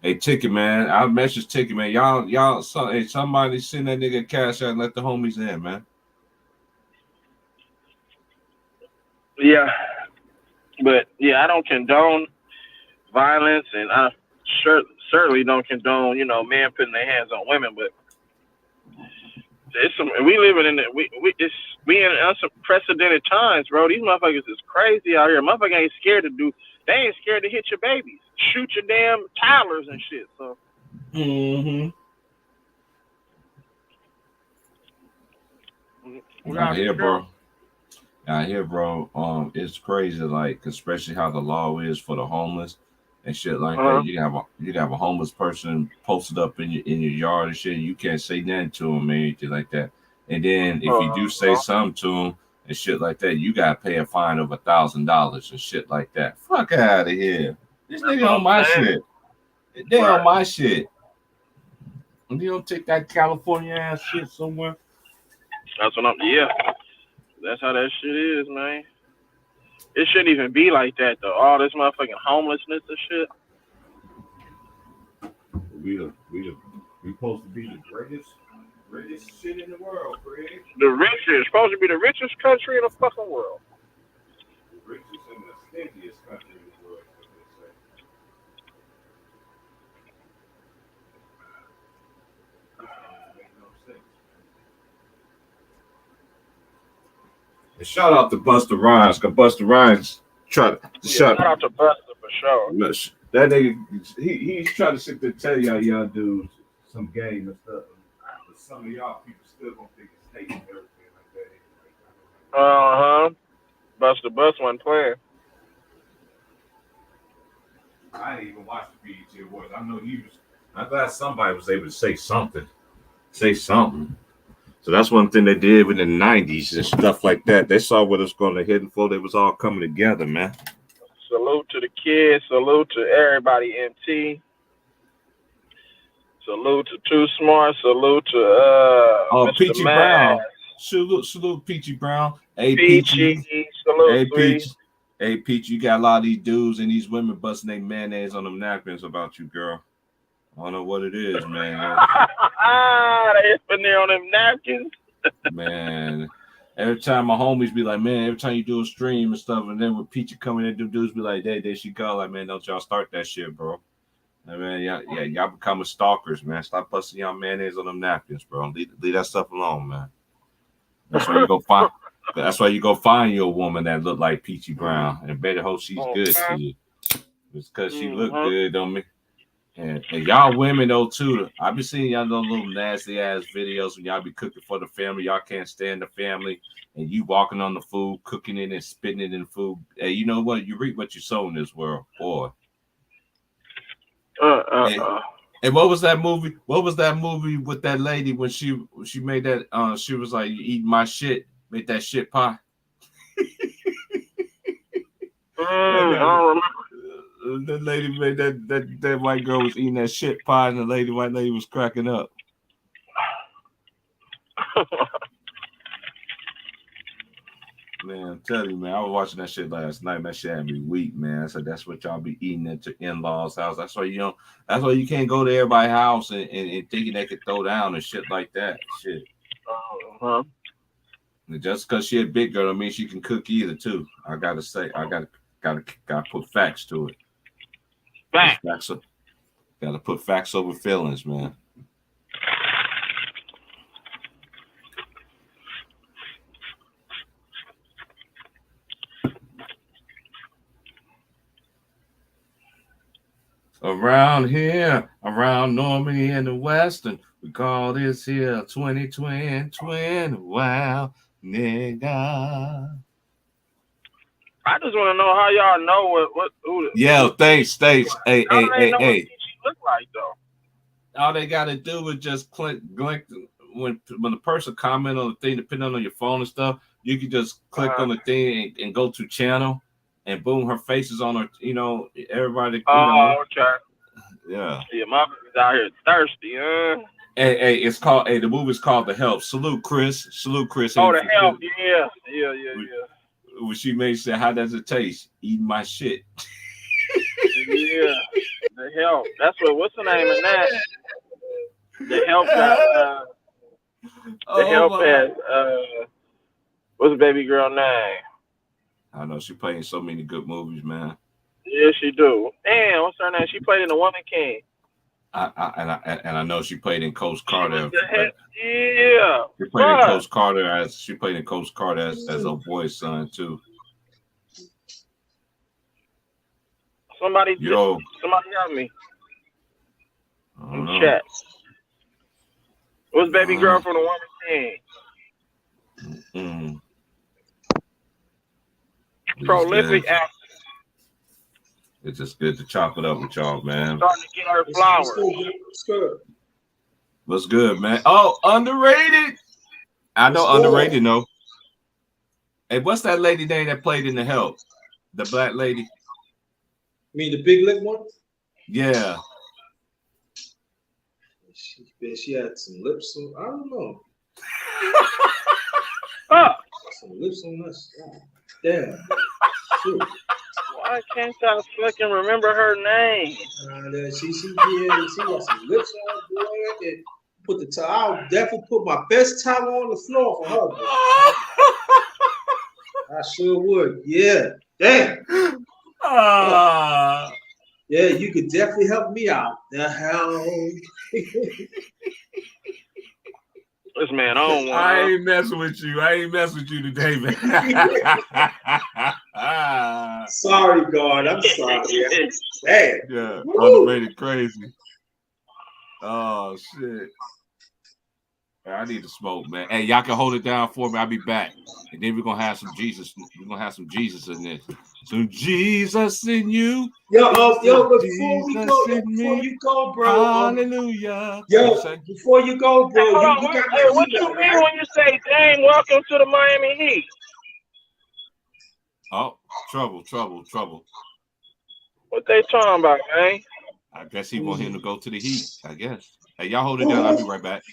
Hey, Ticket, man. I message Ticket, man. Hey, somebody send that nigga cash out and let the homies in, man. Yeah. But yeah, I don't condone violence, and I certainly don't condone, men putting their hands on women. But we living in we in unprecedented times, bro. These motherfuckers is crazy out here. Motherfucker ain't scared to do. They ain't scared to hit your babies, shoot your damn toddlers and shit. So. Mm-hmm. We I gotta be hear, careful. bro. I hear, bro. It's crazy, like especially how the law is for the homeless and shit like that. Uh-huh. You can have a homeless person posted up in your yard and shit. You can't say nothing to them or anything like that. And then if you do say Uh-huh. something to them and shit like that, you gotta pay a fine of $1,000 and shit like that. Fuck out of here. This That's nigga what on I'm my saying. shit. They on Right. my shit. And you don't take that California ass shit somewhere. That's what I'm. Yeah. That's how that shit is, man. It shouldn't even be like that though. All this motherfucking homelessness and shit. We supposed to be the greatest shit in the world, Craig. The richest, supposed to be the richest country in the fucking world. The richest and the stingiest country in the world, what they say. Make no sense. And shout out to Buster Rhymes, cause Buster Rhymes tried to Yeah, shut shout out to Buster for sure. that nigga. He's trying to sit there tell y'all young dudes some game and stuff. But some of y'all people still gonna think it's hate and everything like that. Uh-huh. Buster Bus wasn't playing. I didn't even watch the BET Awards. I know he was. I'm glad somebody was able to say something. Say something. So that's one thing they did in the '90s and stuff like that. They saw what was going to hit and flow. They was all coming together, man. Salute to the kids. Salute to everybody, MT. Salute to Too Smart. Salute to Mr. Peachy Mass. Brown. Salute, Peachy Brown. Hey, Peachy. Peachy. Salute, Hey, Sweet. Peach. Hey, Peach, you got a lot of these dudes and these women busting their mayonnaise on them napkins about you, girl. I don't know what it is, man. They been there on them napkins. Man, every time my homies be like, man, every time you do a stream and stuff, and then when Peachy come in and do dudes be like, there she go. Like, man, don't y'all start that shit, bro. I mean, y'all becoming stalkers, man. Stop busting y'all mayonnaise on them napkins, bro. Leave that stuff alone, man. That's why you go find. That's why you go find you a woman that look like Peachy Brown and better hope she's good to you. It's because she look good, don't me. And y'all women though too. I be seeing y'all little nasty ass videos when y'all be cooking for the family. Y'all can't stand the family, and you walking on the food, cooking it and spitting it in food. Hey, you know what? You reap what you sow in this world, boy. And, and what was that movie? What was that movie with that lady when she made that? She was like, "You eating my shit? Make that shit pie." I don't remember. That lady made that white girl was eating that shit pie, and the white lady was cracking up. Man, I'm telling you, man, I was watching that shit last night. That shit had me weak, man. So that's what y'all be eating at your in-laws' house. That's why that's why you can't go to everybody's house and thinking they could throw down and shit like that. Shit. And just because she a big girl, I mean she can cook either too. I gotta say, I gotta put facts to it. Facts. Gotta put facts over feelings, man. Around here, around Normandy in the Western, we call this here 2020. Wow, nigga. I just want to know how y'all know who. Yeah, thanks. Hey. What she look like though. All they gotta do is just click when the person comment on the thing, depending on your phone and stuff, you can just click on the thing and go to channel, and boom, her face is on her. Everybody. Okay. Yeah. Yeah, my baby's out here thirsty, Hey, the movie's called The Help. Salute, Chris. Oh, The Help. Yeah. When she made say, "How does it taste? Eating my shit." Yeah, The Help. That's what's the name of that? The Help got The Help has what's the baby girl name? I know she played in so many good movies, man. Yeah, she do. Damn, what's her name? She played in The Woman King. I know she played in Coach Carter. Yeah. She played in Coach Carter as a boy's son too. Somebody help me. In chat. What's baby girl from The Woman King? Prolific actor. It's just good to chop it up with y'all, man. Starting to get her flowers. It's good. What's good, man? Oh, underrated. I know underrated, no. Hey, what's that lady name that played in The Help? The black lady. You mean the big lip one? Yeah. She had some lips on. I don't know. Some lips on us. Damn. Shoot. Why can't I fucking remember her name? She got some lips on, boy. And put the towel. I'll definitely put my best towel on the floor for her. Boy. I sure would. Yeah. Damn. Yeah, you could definitely help me out. The hell. This man on one. I ain't messing with you today, man. Sorry, God. I'm sorry. Hey. Yeah, underrated crazy. Oh shit. I need to smoke, man. Hey, y'all can hold it down for me. I'll be back. And then we're gonna have some Jesus. We're gonna have some Jesus in this. Some Jesus in you. Yo, before you go, bro. Hallelujah. Before you go, bro. Hey, what you mean when you say, "Dang, welcome to the Miami Heat"? Oh, trouble. What they talking about, man? I guess he want him to go to the Heat. I guess. Hey, y'all hold it down. I'll be right back.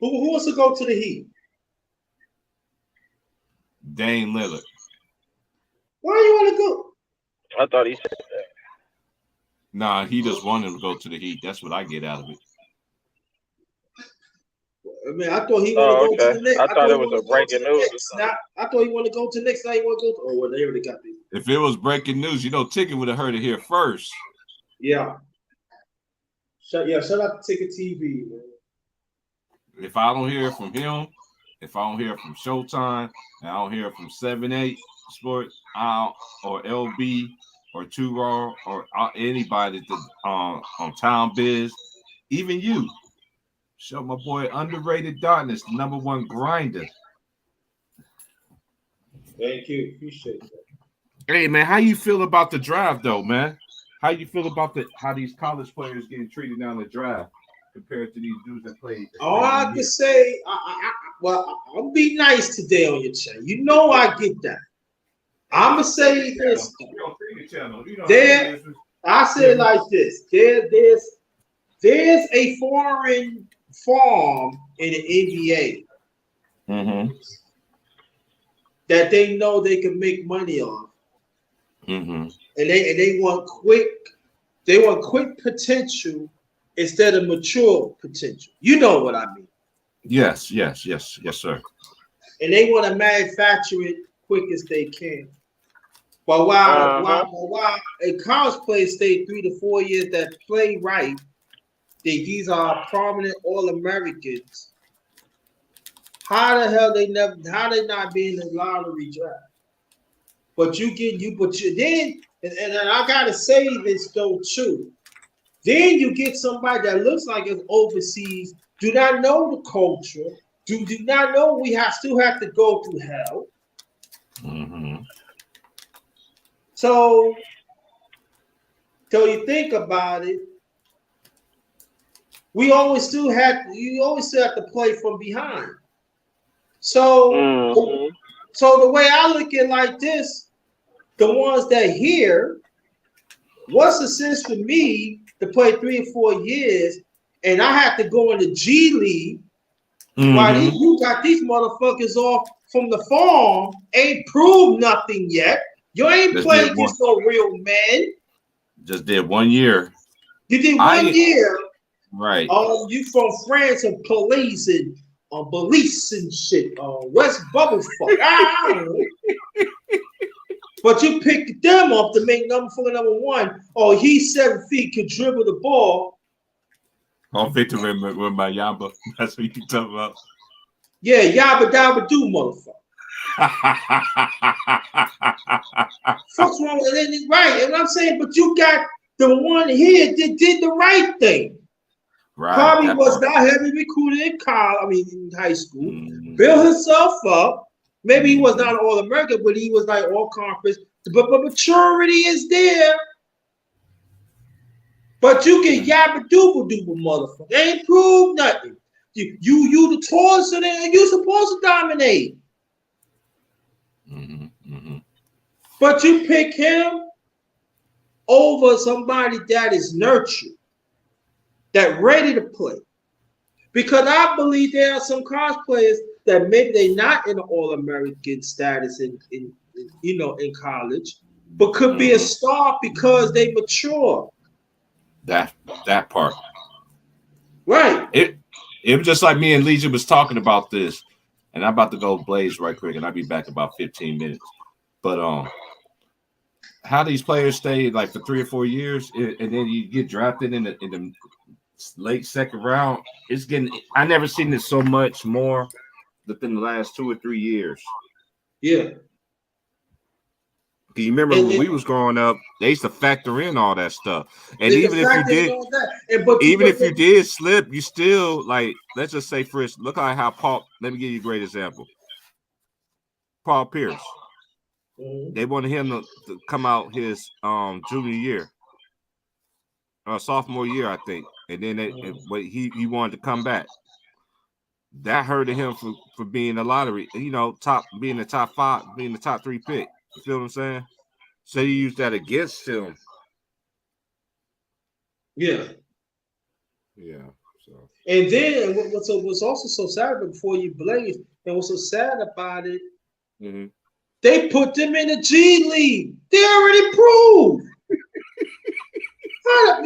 Who wants to go to the Heat? Dame Lillard. Why you want to go? I thought he said that. Nah, he just wanted him to go to the Heat. That's what I get out of it. I mean, I thought he wanted to go to the Knicks. I thought it was a breaking news. I thought he wanted to go to the Knicks. Now he want to go to. Oh, well, they already got this. If it was breaking news, Ticket would have heard it here first. Yeah. Shut up, Ticket TV, man. If I don't hear from him, if I don't hear from Showtime, and I don't hear from 7-8 Sports or LB or Two Raw or anybody that on Town Biz, even you. Show my boy Underrated Darkness, the #1 grinder. Thank you. Appreciate that. Hey man, how you feel about the draft though, man? How you feel about how these college players getting treated down the draft compared to these dudes that played? All I can say, I'll be nice today on your channel. You know I get that. I'm gonna say this. I say it like this. There's a foreign farm in the NBA that they know they can make money on. And they want quick potential instead of mature potential. You know what I mean? Yes, sir. And they want to manufacture it quick as they can. But while a college player stay 3 to 4 years that play right, these are prominent All-Americans. How the hell they not being in the lottery draft? But then I gotta say this though too. Then you get somebody that looks like it's overseas, do not know the culture, do not know we still have to go through hell. So you think about it, you always still have to play from behind. So the way I look at it like this, the ones that here, what's the sense for me to play 3 or 4 years and I have to go in the G League while you got these motherfuckers off from the farm, ain't proved nothing yet. You ain't played against no real men. Just did 1 year. You did 1 year. Right. You from France and police and Belize and shit. West Bubblefuck. I don't know. But you picked them up to make #1. Oh, he's 7 feet, can dribble the ball. On Victor with my Yamba. That's what you talking about. Yeah, Yabba Dabba Do, motherfucker. Fuck's wrong with it? Right. And I'm saying, but you got the one here that did the right thing. Right. Probably was not heavily recruited in high school. Built himself up. Maybe he was not All-American, but he was like all-conference. But maturity is there. But you can yabba dooba dooba, motherfucker. They ain't proved nothing. You the tallest, and you supposed to dominate. But you pick him over somebody that is nurtured, that ready to play. Because I believe there are some college players that maybe they're not in an All-American status in college, but could be a star because they mature. That part. Right. It was just like me and Legion was talking about this, and I'm about to go blaze right quick, and I'll be back in about 15 minutes. But how these players stay like for 3 or 4 years, and then you get drafted in the late second round. It's getting. I never seen it so much more within the last 2 or 3 years. Yeah. Do you remember when we was growing up? They used to factor in all that stuff, and even if you did slip, you still like. Let's just say, for instance, look at how Paul. Let me give you a great example. Paul Pierce. They wanted him to come out his junior year, sophomore year, I think, and then he wanted to come back. That hurted him for being a lottery, being the top 5, being the top 3 pick. You feel what I'm saying? So you use that against him. Yeah. Yeah. So. And then what's also so sad, before you blaze, and what's so sad about it, they put them in the G League. They already proved.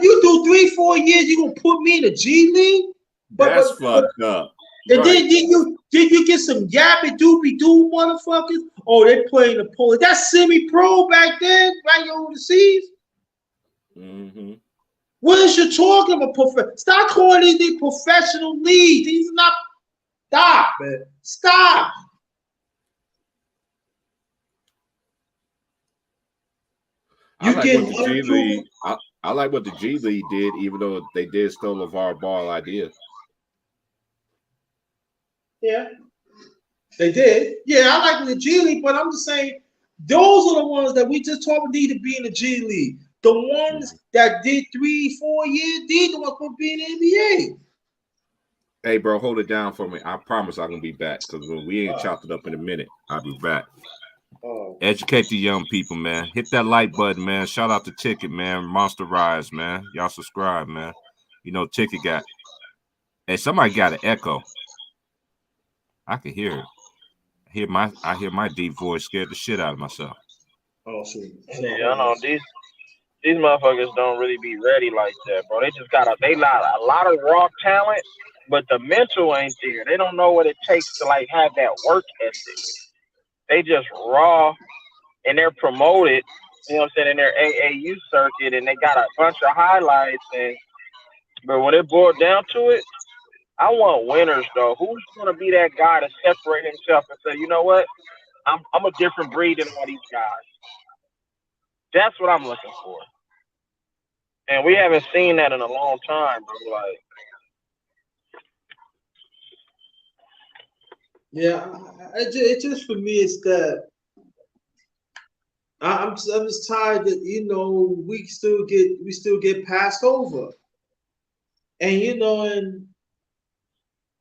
You do 3-4 years, you gonna put me in the G League? That's fucked up. And then did you get some yappy doopy doo motherfuckers? Oh, they playing the pole. That's semi-pro back then, right overseas. What is you talking about? Stop calling these professional leagues. These are not. Stop, man. Stop. I like get what the one G dude. League. I like what the G League did, even though they did steal LeVar Ball idea. Yeah, they did. Yeah, I like the G League, but I'm just saying those are the ones that we just talked need to be in the G League. The ones that did 3-4 years, these the ones supposed to be in the NBA. Hey, bro, hold it down for me. I promise I'm gonna be back because when we ain't chopped it up in a minute, I'll be back. Oh. Educate the young people, man. Hit that like button, man. Shout out to Ticket, man. Monster Rise, man. Y'all subscribe, man. You know, Ticket got. Hey, somebody got an echo. I can hear it. I hear my deep voice. Scared the shit out of myself. Oh, sweet. Yeah, I know these motherfuckers don't really be ready like that, bro. They just got a lot of raw talent, but the mental ain't there. They don't know what it takes to like have that work ethic. They just raw and they're promoted, you know what I'm saying, in their AAU circuit, and they got a bunch of highlights. But when it boiled down to it, I want winners though. Who's gonna be that guy to separate himself and say, you know what, I'm a different breed than all these guys. That's what I'm looking for. And we haven't seen that in a long time, bro. Like, Yeah, it just for me it's that I'm just tired that we still get passed over, and and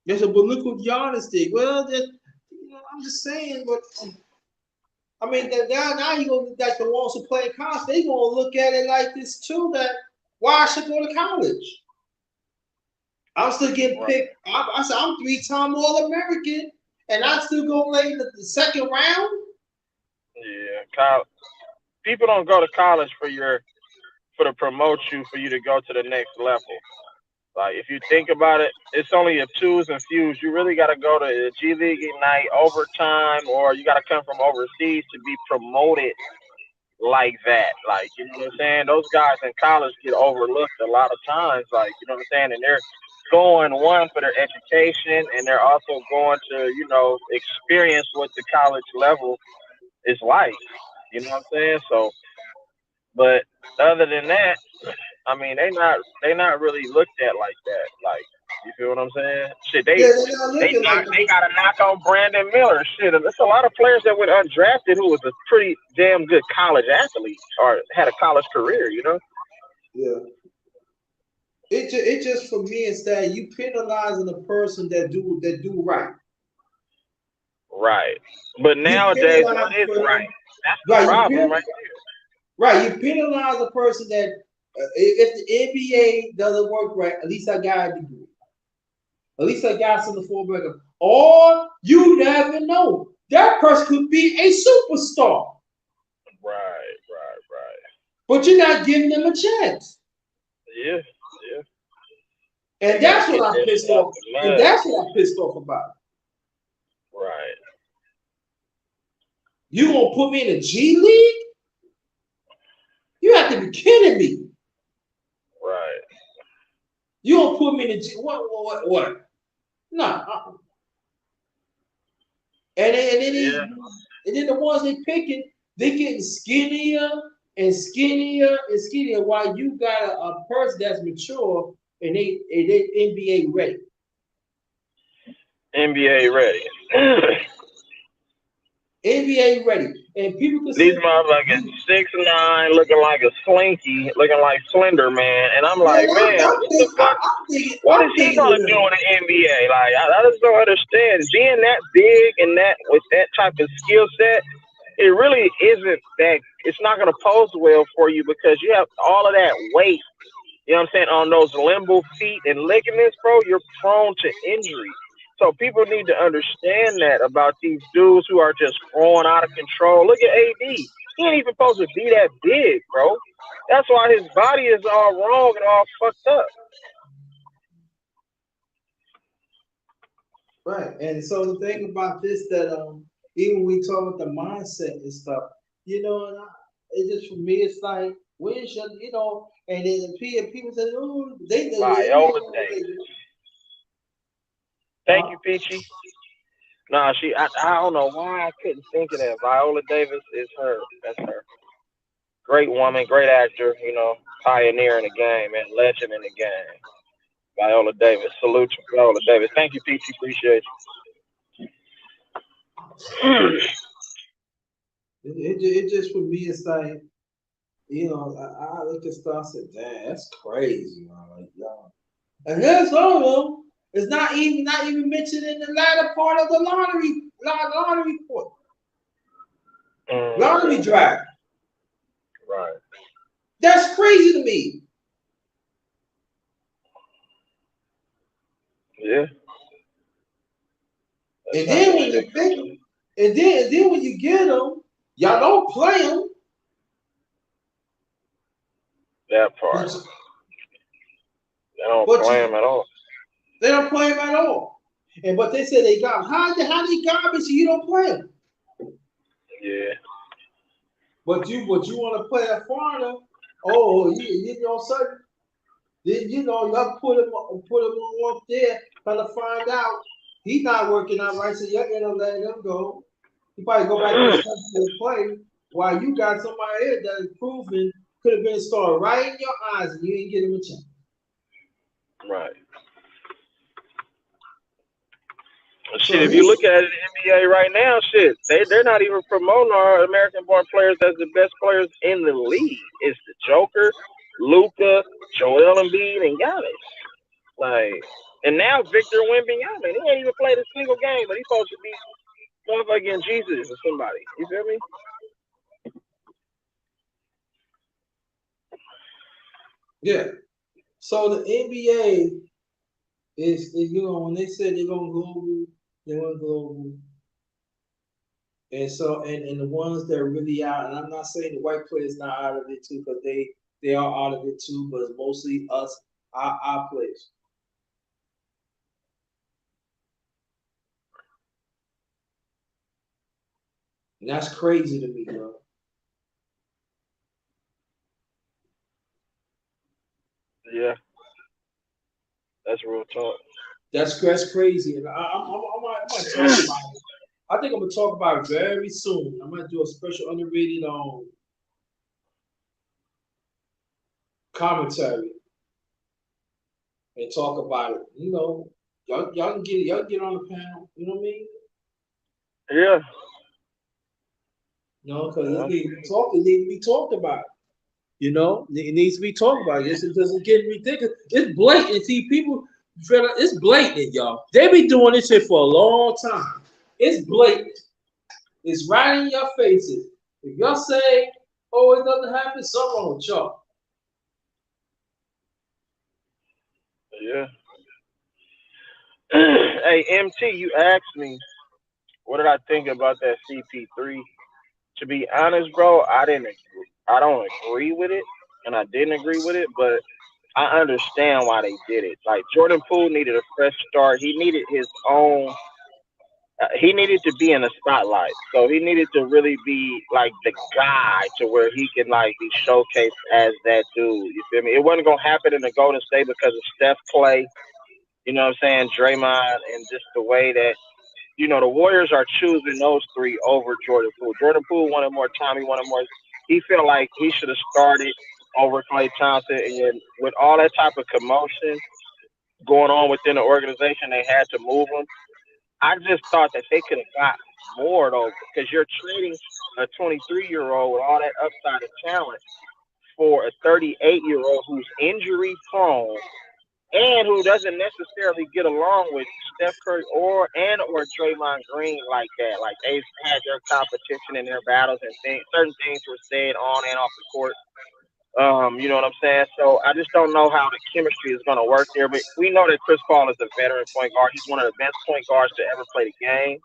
there's a but look what Giannis did. Well, I'm just saying, but I mean that now you gonna like the ones who play in college, they gonna look at it like this too. That why I should go to college. I'm still getting picked. I said I'm 3-time All-American, and I still go late in the second round. yeah, people don't go to college to promote you for you to go to the next level. Like if you think about it, it's only a twos and fews. You really got to go to the G League Ignite overtime, or you got to come from overseas to be promoted like that. Like you know what I'm saying? Those guys in college get overlooked a lot of times. Like you know what I'm saying? And they're going one for their education, and they're also going to experience what the college level is like. You know what I'm saying? So, but other than that, I mean, they not really looked at like that. Like, you feel what I'm saying? Shit, Yeah, they're not looking like they got a knock on Brandon Miller. Shit, there's a lot of players that went undrafted who was a pretty damn good college athlete or had a college career. You know? yeah. It just for me is that you penalizing a person that do right. Right. But You nowadays, penalize what is for right? That's the right. problem, right? Right. You penalize a person that if the NBA doesn't work right, at least I got a degree. At least I got some full record. Or you never know. That person could be a superstar. Right. But you're not giving them a chance. Yeah. And that's what I'm pissed off. And that's what I'm pissed off about. Right. You gonna put me in a G League? You have to be kidding me. Right. You gonna put me in a G? What? No. And then the ones they picking, they getting skinnier and skinnier and skinnier. While you got a person that's mature and they NBA ready. NBA ready. NBA ready, and people can These say motherfuckers 6'9", looking like a slinky, looking like Slender Man, and I'm like, man, what the fuck? What is he gonna do in the NBA? Like, I just don't understand. Being that big and that with that type of skill set, it really isn't that. It's not gonna pose well for you because you have all of that weight. You know what I'm saying? On those limbo feet and ligaments, bro, you're prone to injury. So people need to understand that about these dudes who are just growing out of control. Look at AD. He ain't even supposed to be that big, bro. That's why his body is all wrong and all fucked up. Right. And so the thing about this that even when we talk about the mindset and stuff, it just for me it's like where's your and then people say, oh, they Viola Davis. Thank you, Peachy. Nah, I don't know why I couldn't think of that. Viola Davis is her. That's her. Great woman, great actor, pioneer in the game, man, legend in the game. Viola Davis. Salute to Viola Davis. Thank you, PT. Appreciate you. It just for me, it's like, I look at stuff and say, damn, that's crazy, man. Like, y'all. And here's all of them. It's not even mentioned in the latter part of the lottery report. Lottery draft. Right. That's crazy to me. Yeah. And then when you think, and then when you get them, y'all don't play them. That part. They don't play them at all. They don't play them at all. But they say they got how they garbage and you don't play them. Yeah. But you want to play a foreigner? Oh, you know something? Then y'all put him on up there, trying to find out he's not working out right, so y'all gonna let him go. He probably go back to the country and play while you got somebody here that is proven could have been started right in your eyes and you didn't get him a chance. Right. Shit, if you look at it in the NBA right now, shit, they're not even promoting our American-born players as the best players in the league. It's the Joker, Luka, Joel Embiid, and Giannis. Like, and now Victor Wembanyama. He ain't even played a single game, but he's supposed to be motherfucking Jesus or somebody. You feel me? Yeah. So the NBA is when they said they're going global, they went global. And so and the ones that are really out, and I'm not saying the white players not out of it too, because they are out of it too, but it's mostly us, our players. And that's crazy to me, bro. Yeah. That's real talk. That's crazy. And I might talk about it. I think I'm gonna talk about it very soon. I might do a special underrated commentary and talk about it. Y'all can get on the panel. You know what I mean? Yeah. Because it needs to be talked about. It needs to be talked about. It doesn't get ridiculous. It's blatant. See, people, it's blatant, y'all. They be doing this shit for a long time. It's blatant. It's right in your faces. If y'all say, "Oh, it doesn't happen," something wrong with y'all. Yeah. Hey, MT, you asked me what did I think about that CP3. To be honest, bro, I didn't agree. I don't agree with it, and I didn't agree with it, but I understand why they did it. Like Jordan Poole needed a fresh start. He needed his own. He needed to be in the spotlight, so he needed to really be like the guy to where he can like be showcased as that dude. You feel me? It wasn't gonna happen in the Golden State because of Steph, Clay. You know what I'm saying? Draymond, and just the way that the Warriors are choosing those three over Jordan Poole. Jordan Poole wanted more time. He wanted more. He felt like he should have started over Klay Thompson. And with all that type of commotion going on within the organization, they had to move him. I just thought that they could have got more, though, because you're trading a 23-year-old with all that upside of talent for a 38-year-old who's injury prone and who doesn't necessarily get along with Steph Curry or Draymond Green like that. Like they've had their competition in their battles and certain things were said on and off the court. You know what I'm saying? So I just don't know how the chemistry is going to work there. But we know that Chris Paul is a veteran point guard. He's one of the best point guards to ever play the game.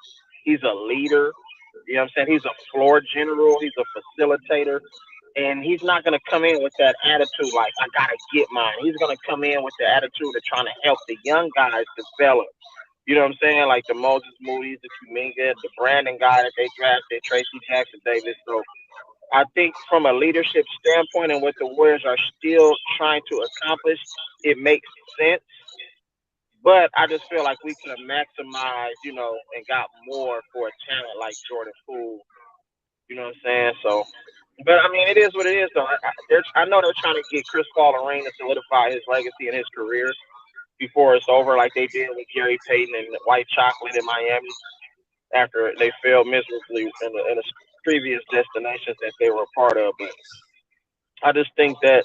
He's a leader. You know what I'm saying? He's a floor general. He's a facilitator. And he's not going to come in with that attitude like, I got to get mine. He's going to come in with the attitude of trying to help the young guys develop. You know what I'm saying? Like the Moses Moody's, the Kuminga, the Brandon guy that they drafted, Tracy Jackson Davis. So I think from a leadership standpoint and what the Warriors are still trying to accomplish, it makes sense. But I just feel like we could have maximized, and got more for a talent like Jordan Poole. You know what I'm saying? So But I mean, it is what it is, though. I know they're trying to get Chris Paul a ring to solidify his legacy and his career before it's over, like they did with Gary Payton and White Chocolate in Miami after they failed miserably in the previous destinations that they were a part of. But I just think that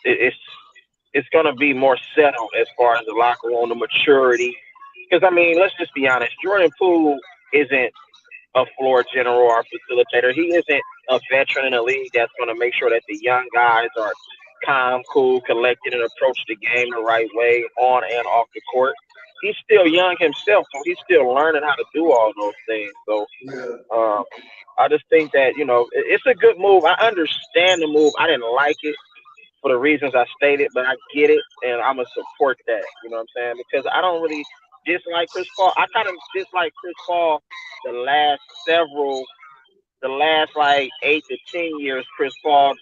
it's going to be more settled as far as the locker room, the maturity. Because I mean, let's just be honest. Jordan Poole isn't a floor general or facilitator. He isn't a veteran in the league that's going to make sure that the young guys are calm, cool, collected, and approach the game the right way on and off the court. He's still young himself, so he's still learning how to do all those things. So Yeah. um, I just think that it's a good move. I understand the move. I didn't like it for the reasons I stated, but I get it, and I'm gonna support that. You know what I'm saying? Because I don't really dislike Chris Paul. I kind of dislike Chris Paul the last several the last like 8 to 10 years, Chris Paul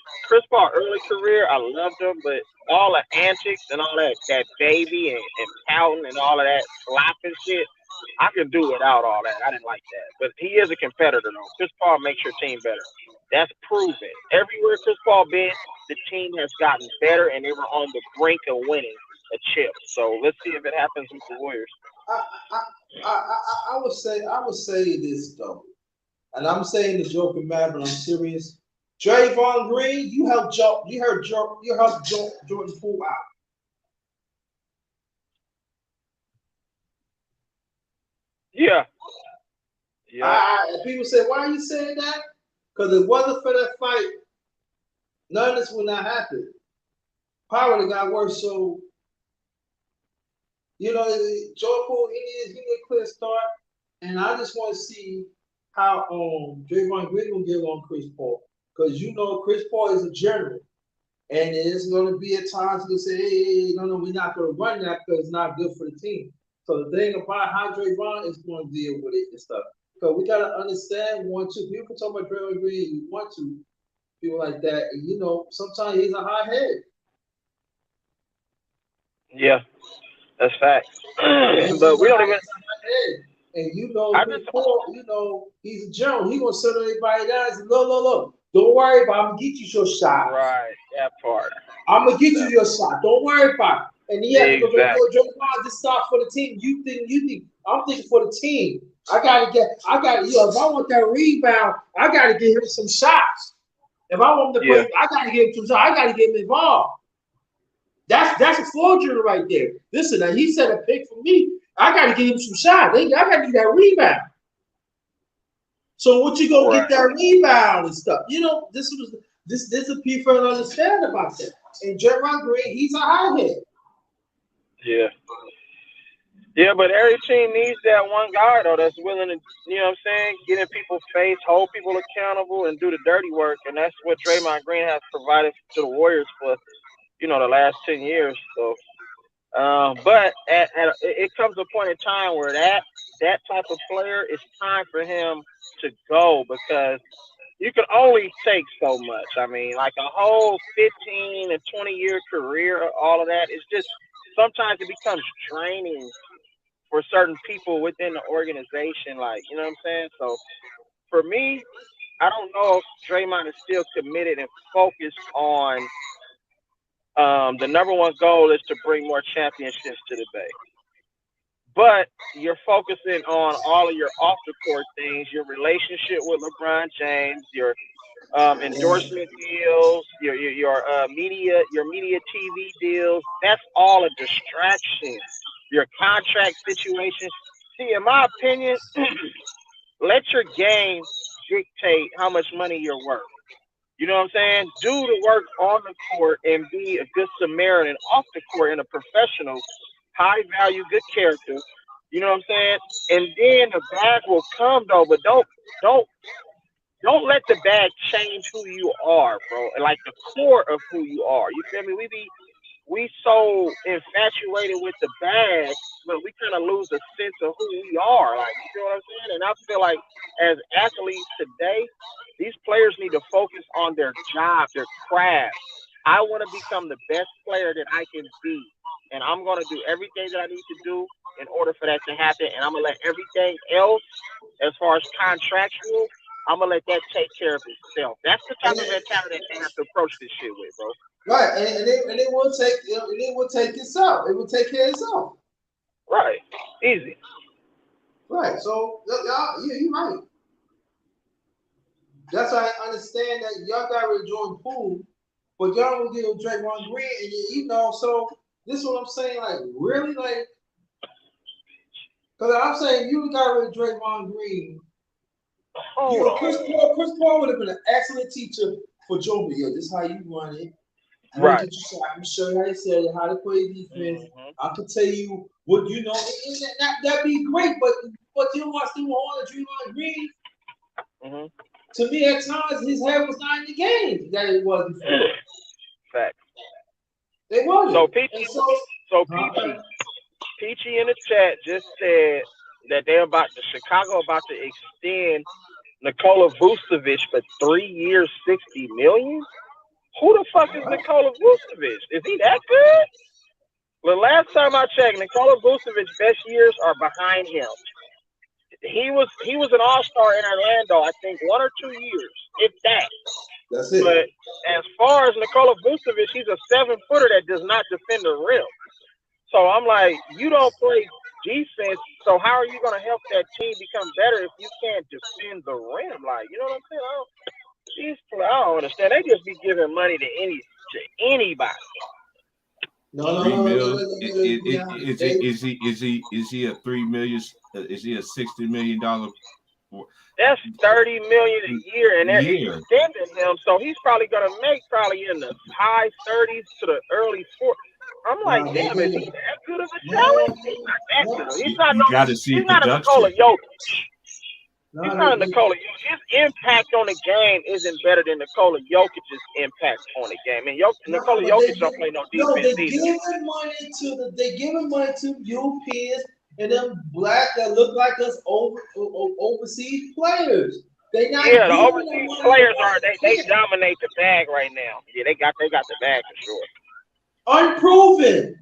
early career, I loved him, but all the antics and all that baby and pouting and all of that flopping shit, I could do without all that. I didn't like that. But he is a competitor though. Chris Paul makes your team better. That's proven. Everywhere Chris Paul been, the team has gotten better and they were on the brink of winning a chip. So let's see if it happens with the Warriors. I, I, I would say this though, and I'm saying this joking mad, but I'm serious. Trayvon Green, you helped Jordan Poole out. Yeah. Yep. People say, why are you saying that? Because it wasn't for that fight, none of this would not happen. Power would have got worse. So Jordan Poole, he need a clear start, and I just want to see how Draymond Green will get along Chris Paul, because Chris Paul is a general, and it's going to be at times he'll say, hey, no, we're not going to run that because it's not good for the team. So the thing about how Draymond is going to deal with it and stuff, because we got to understand one, two. People can talk about Draymond Green, you want to people like that, and sometimes he's a hot head. Yeah. That's fact. And But he's a we don't hot even. head. And I Chris just. Paul, he's a general. He gonna settle everybody down and say, look. Don't worry about it. I'm gonna get you your shot. Right. That part. I'm gonna get you That your shot. Don't worry about it. And yeah, because exactly. Joe Biden just start for the team. You think I'm thinking for the team. If I want that rebound, I gotta get him some shots. If I want him to Yeah. play, I gotta get him some shots. I gotta get him involved. That's a floor general right there. Listen, now he set a pick for me. I got to get him some shots. I got to get that rebound. So what you gonna Right. get that rebound and stuff? This is people don't understand about that. And Draymond Green, he's a hothead. Yeah. Yeah, but every team needs that one guy though that's willing to, what I'm saying, get in people's face, hold people accountable, and do the dirty work. And that's what Draymond Green has provided to the Warriors for, the last 10 years. So, but it comes a point in time where that type of player, it's time for him to go because you can only take so much. I mean, like a whole 15 and 20-year career, all of that, it's just sometimes it becomes draining for certain people within the organization. Like, you know what I'm saying? So for me, I don't know if Draymond is still committed and focused on the number one goal is to bring more championships to the Bay. But you're focusing on all of your off the court things, your relationship with LeBron James, your endorsement deals, your media TV deals. That's all a distraction. Your contract situation. See, in my opinion, let your game dictate how much money you're worth. You know what I'm saying? Do the work on the court and be a good Samaritan off the court and a professional, high value, good character. You know what I'm saying? And then the bag will come though, but don't don't let the bag change who you are, bro. Like the core of who you are. You feel me? We so infatuated with the bag, but we kind of lose a sense of who we are. Like, you feel what I'm saying? And I feel like as athletes today, these players need to focus on their job, their craft. I want to become the best player that I can be. And I'm going to do everything that I need to do in order for that to happen. And I'm going to let everything else, as far as contractual, I'm gonna let that take care of itself. That's the type of mentality they have to approach this shit with, bro. Right, and it will take itself. It will take care of itself. Right, easy. Right. So y'all, yeah, you're right. That's why I understand that y'all got rid of Jordan Poole, but y'all don't get Draymond Green, and you know. So this is what I'm saying. Like really, like because I'm saying you got rid of Draymond Green. Chris Paul would have been an excellent teacher for Joe. Yo, this is how you run it. Right. I'm gonna show you how to say it, how to play defense. Mm-hmm. I can tell you what you know. That'd be great, but you watch them all the Draymond Green. Mm-hmm. To me, at times his head was not in the game that it was before. Fact. They wasn't. So Peachy in the chat just said that Chicago about to extend Nikola Vucevic for 3 years, $60 million. Who the fuck is Nikola Vucevic? Is he that good? The last time I checked, Nikola Vucevic's best years are behind him. He was an all-star in Orlando, I think 1 or 2 years, if that. That's it. But as far as Nikola Vucevic, he's a 7-footer that does not defend the rim. So I'm like, you don't play defense, so how are you going to help that team become better if you can't defend the rim? Like, you know what I'm saying? I don't understand. They just be giving money to anybody. No. Is he a $3 million? Is he a $60 million? That's $30 million a year, and they're extending him, so he's probably gonna make in the high 30s to the early 40s. I'm like, damn, is he that good of a talent? He's not that good. He's not a Nikola Jokic. He's not a Nikola Jokic. His impact on the game isn't better than Nikola Jokic's impact on the game. And Nikola Jokic don't play no defense either. They giving money to Europeans and them black that look like us overseas players. They not the overseas players they dominate the bag right now. Yeah, they got the bag for sure. Unproven.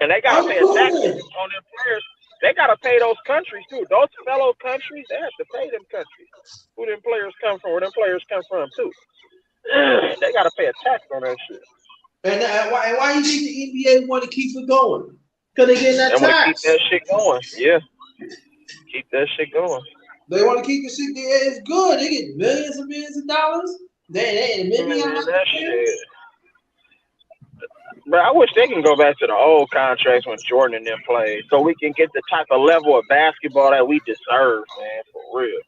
And they gotta pay a tax on their players. They gotta pay those countries too. Those fellow countries, they have to pay them countries. Who them players come from? Where them players come from too. They gotta pay a tax on that shit. And why you think the NBA want to keep it going? Because they getting that tax. They want to keep that shit going. Yeah. Keep that shit going. They want to keep the shit there. It's good. They get millions and millions of dollars. That shit. But I wish they can go back to the old contracts when Jordan and them played, so we can get the type of level of basketball that we deserve, man, for real.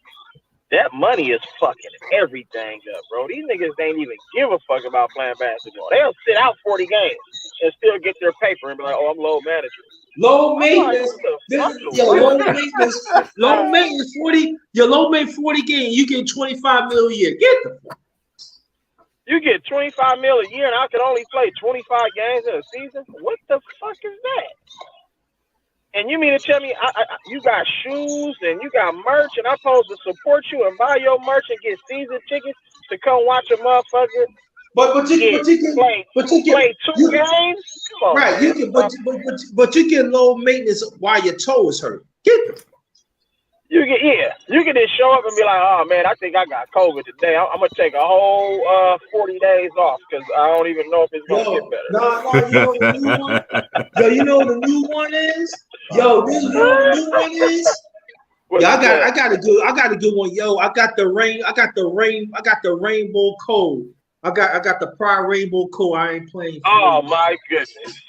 That money is fucking everything up, bro. These niggas ain't even give a fuck about playing basketball. They'll sit out 40 games and still get their paper and be like, oh, I'm low manager. Low maintenance. Low maintenance 40. Your low maintenance 40 games, you get 25 million a year. Get the fuck. You get 25 mil a year, and I can only play 25 games in a season? What the fuck is that? And you mean to tell me you got shoes and you got merch, and I'm supposed to support you and buy your merch and get season tickets to come watch a motherfucker? But you can play two games. Come on, right? Man. You can, but you get low maintenance while your toe is hurt. Get the. You can just show up and be like, oh man, I think I got COVID today. I'm gonna take a whole 40 days off because I don't even know if it's gonna get better. You know the new one? Yo, you know what the new one is? Yo, this is what the new one is. Yeah, I got a good one. Yo, I got the rainbow code. I got the Pride Rainbow code. I ain't playing. Oh my goodness.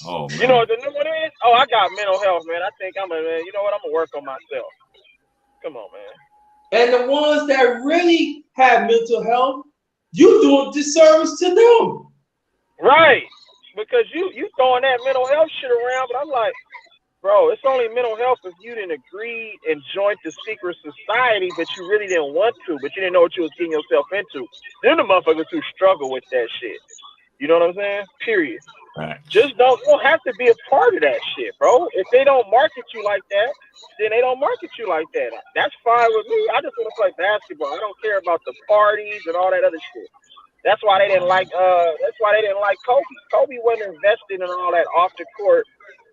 Oh, man. You know what the new one is? Oh, I got mental health, man. I think you know what? I'm gonna work on myself. Come on, man. And the ones that really have mental health, you doing disservice to them. Right. Because you throwing that mental health shit around, but I'm like, bro, it's only mental health if you didn't agree and join the secret society, but you really didn't want to, but you didn't know what you was getting yourself into. They're the motherfuckers who struggle with that shit. You know what I'm saying? Period. Right. Just don't have to be a part of that shit, bro. If they don't market you like that, then they don't market you like that. That's fine with me. I just want to play basketball. I don't care about the parties and all that other shit. That's why they didn't like Kobe. Kobe wasn't invested in all that off the court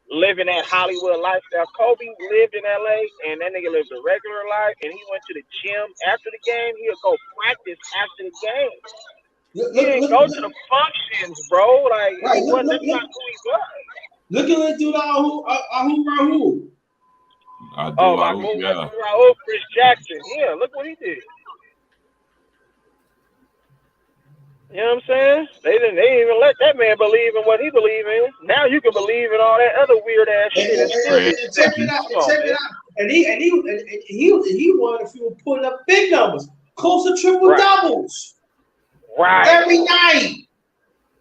living that Hollywood lifestyle. Kobe lived in LA, and that nigga lived a regular life, and he went to the gym after the game. He'll go practice after the game. He didn't go to the functions, bro. Like, Right, he wasn't, that's not who he was. Look at that dude, Ahu Rahul. Oh, my move, Raul, Chris Jackson. Yeah, look what he did. You know what I'm saying? They didn't even let that man believe in what he believed in. Now you can believe in all that other weird ass shit. And check it out. And he wanted if he was putting up big numbers, close to triple doubles. Right. Every night.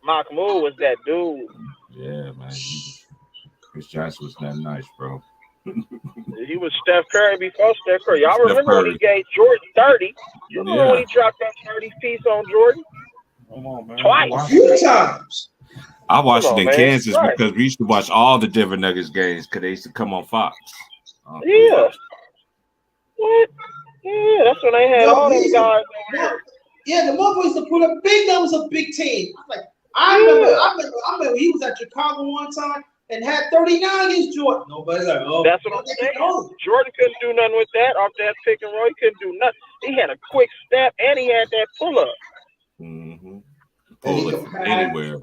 Mahmoud was that dude. Yeah, man. Chris Jackson was that nice, bro. He was Steph Curry before Steph Curry. Y'all remember when he gave Jordan 30? You remember when he dropped that 30 piece on Jordan? Come on, man. Twice. A few times. I watched it in Kansas right. because we used to watch all the Denver Nuggets games because they used to come on Fox. Yeah. What? Yeah, that's when they had all them guys over there. Yeah, the motherfuckers used to put up big numbers of big teams. I remember he was at Chicago one time and had 39 against Jordan. Nobody's like, oh. That's what I'm saying. Jordan couldn't do nothing with that off that pick and roll. He couldn't do nothing. He had a quick step and he had that pull up. Mm-hmm. Pull it from anywhere.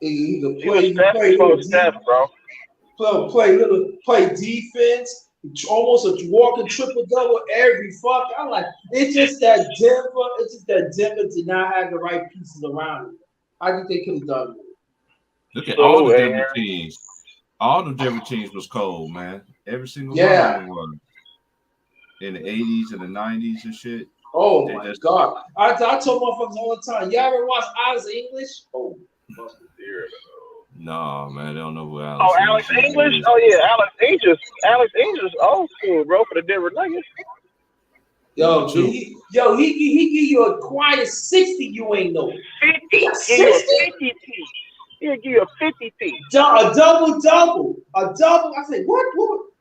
He could He was Steph, bro. Play defense. Almost a walking triple double every fuck. I'm like, it's just that Denver did not have the right pieces around it. I think they could have done it. Look at all the Denver teams. All the Denver teams was cold, man. Every single one of them was. In the 80s and the 90s and shit. Oh my God. I told motherfuckers all the time, y'all ever watch Alex English? Oh, no, man, they don't know who Alex English? Oh yeah, Alex English old school, bro, for the Denver Nuggets. Yo, he give you a quiet 60, you ain't know. 50? He'll give you a 50 piece. A double. I said, what?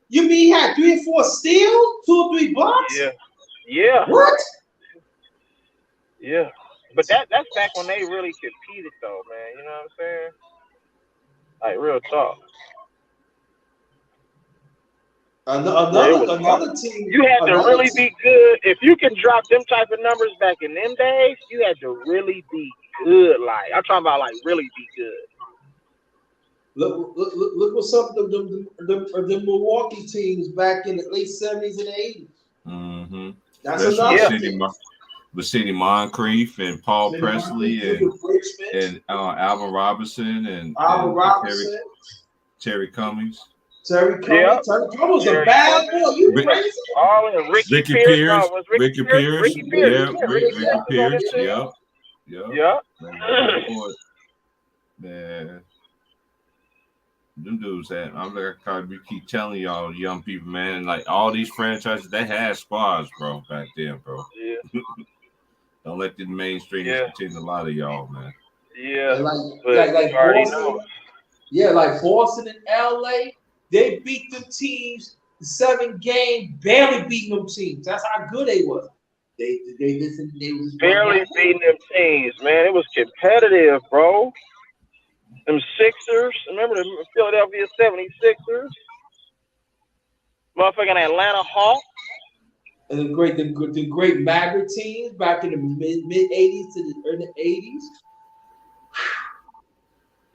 You mean he had 3 or 4 steals, 2 or 3 blocks? Yeah. What? Yeah. But that's back when they really competed though, man. You know what I'm saying? Like real talk. Another team. You had to really be good. If you can drop them type of numbers back in them days, you had to really be good. Like I'm talking about, like really be good. Look what some of the Milwaukee teams back in the late 70s and 80s. Mm-hmm. That's another thing. Sidney Moncrief and Paul Presley and Alvin Robinson and Terry Cummings. Terry Cummings was a bad boy. You crazy? Ricky Pierce. Ricky Pierce. Yeah. Man. Them dudes that we keep telling y'all, young people, man, and like all these franchises, they had squads, bro, back then, bro. Yeah. Don't let the mainstream continue a lot of y'all, man. Yeah. Like Boston. Yeah, like Boston and LA, they beat them teams 7 games, barely beating them teams. That's how good they was. They was barely beating them teams, man. It was competitive, bro. Them Sixers, remember the Philadelphia 76ers? Motherfucking Atlanta Hawks. And the great Maverick teams back in the mid 80s to the early 80s.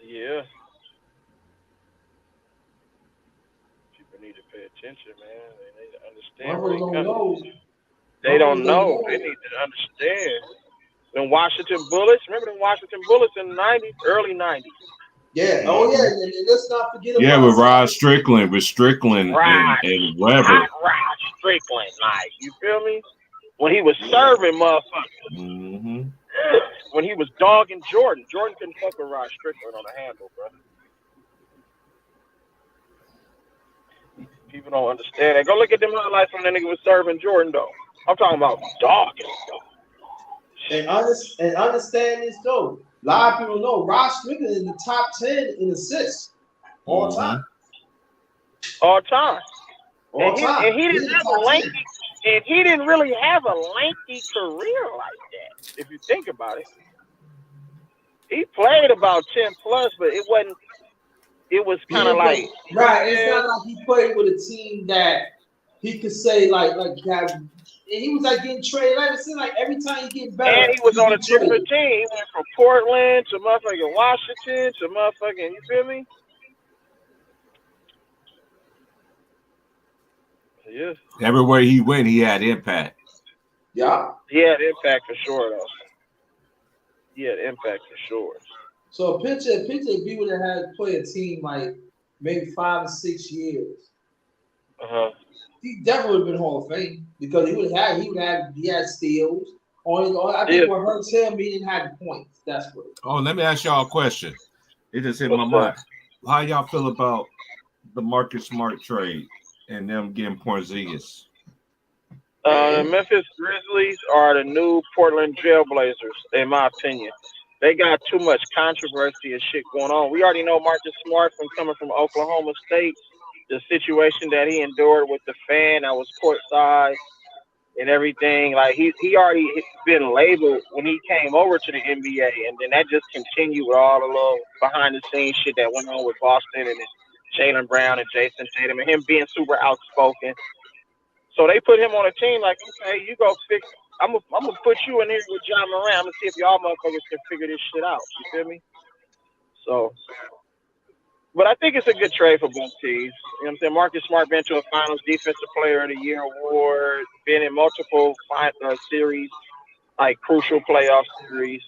Yeah. People need to pay attention, man. They need to understand where they come. They don't know. They need to understand. Them Washington Bullets. Remember them Washington Bullets in the 90s, early 90s? Yeah. Oh, yeah. And let's not forget about with Rod Strickland, and Webber. Rod Strickland, like, you feel me? When he was serving motherfuckers. Mm-hmm. When he was dogging Jordan. Jordan couldn't fuck with Rod Strickland on the handle, bro. People don't understand that. Go look at them highlights when that nigga was serving Jordan, though. I'm talking about dogging, though. And understand this, though. A lot of people know Rod Strickland is in the top 10 in assists all time. And he didn't have a lengthy, and he didn't really have a lengthy career like that. If you think about it, he played about 10 plus, but it wasn't. it was kind of like right. It's not like he played with a team that he could say he was like getting traded. Like it seemed like every time he get better, and he was he on a get different traded. team. He went from Portland to motherfucking Washington to motherfucking, you feel me? Yeah. Everywhere he went, he had impact. Yeah. He had impact for sure, though. He had impact for sure. So picture if he would have had play a team like maybe 5 or 6 years, he definitely would have been Hall of Fame because he had steals. I think what hurts him, he didn't have the points. That's what. Oh, let me ask y'all a question. It just hit my mind. How y'all feel about the Marcus Smart trade and them getting Porzingis? The Memphis Grizzlies are the new Portland Trailblazers, in my opinion. They got too much controversy and shit going on. We already know Marcus Smart from coming from Oklahoma State, the situation that he endured with the fan that was courtside and everything. Like he already been labeled when he came over to the NBA, and then that just continued with all the little behind the scenes shit that went on with Boston and Jaylen Brown and Jason Tatum and him being super outspoken. So they put him on a team like, okay, you go fix. I'm gonna put you in here with John Moran. I'm gonna see if y'all motherfuckers can figure this shit out. You feel me? So, but I think it's a good trade for both teams. You know what I'm saying? Marcus Smart been to a Finals Defensive Player of the Year award, been in multiple series, like crucial playoff series.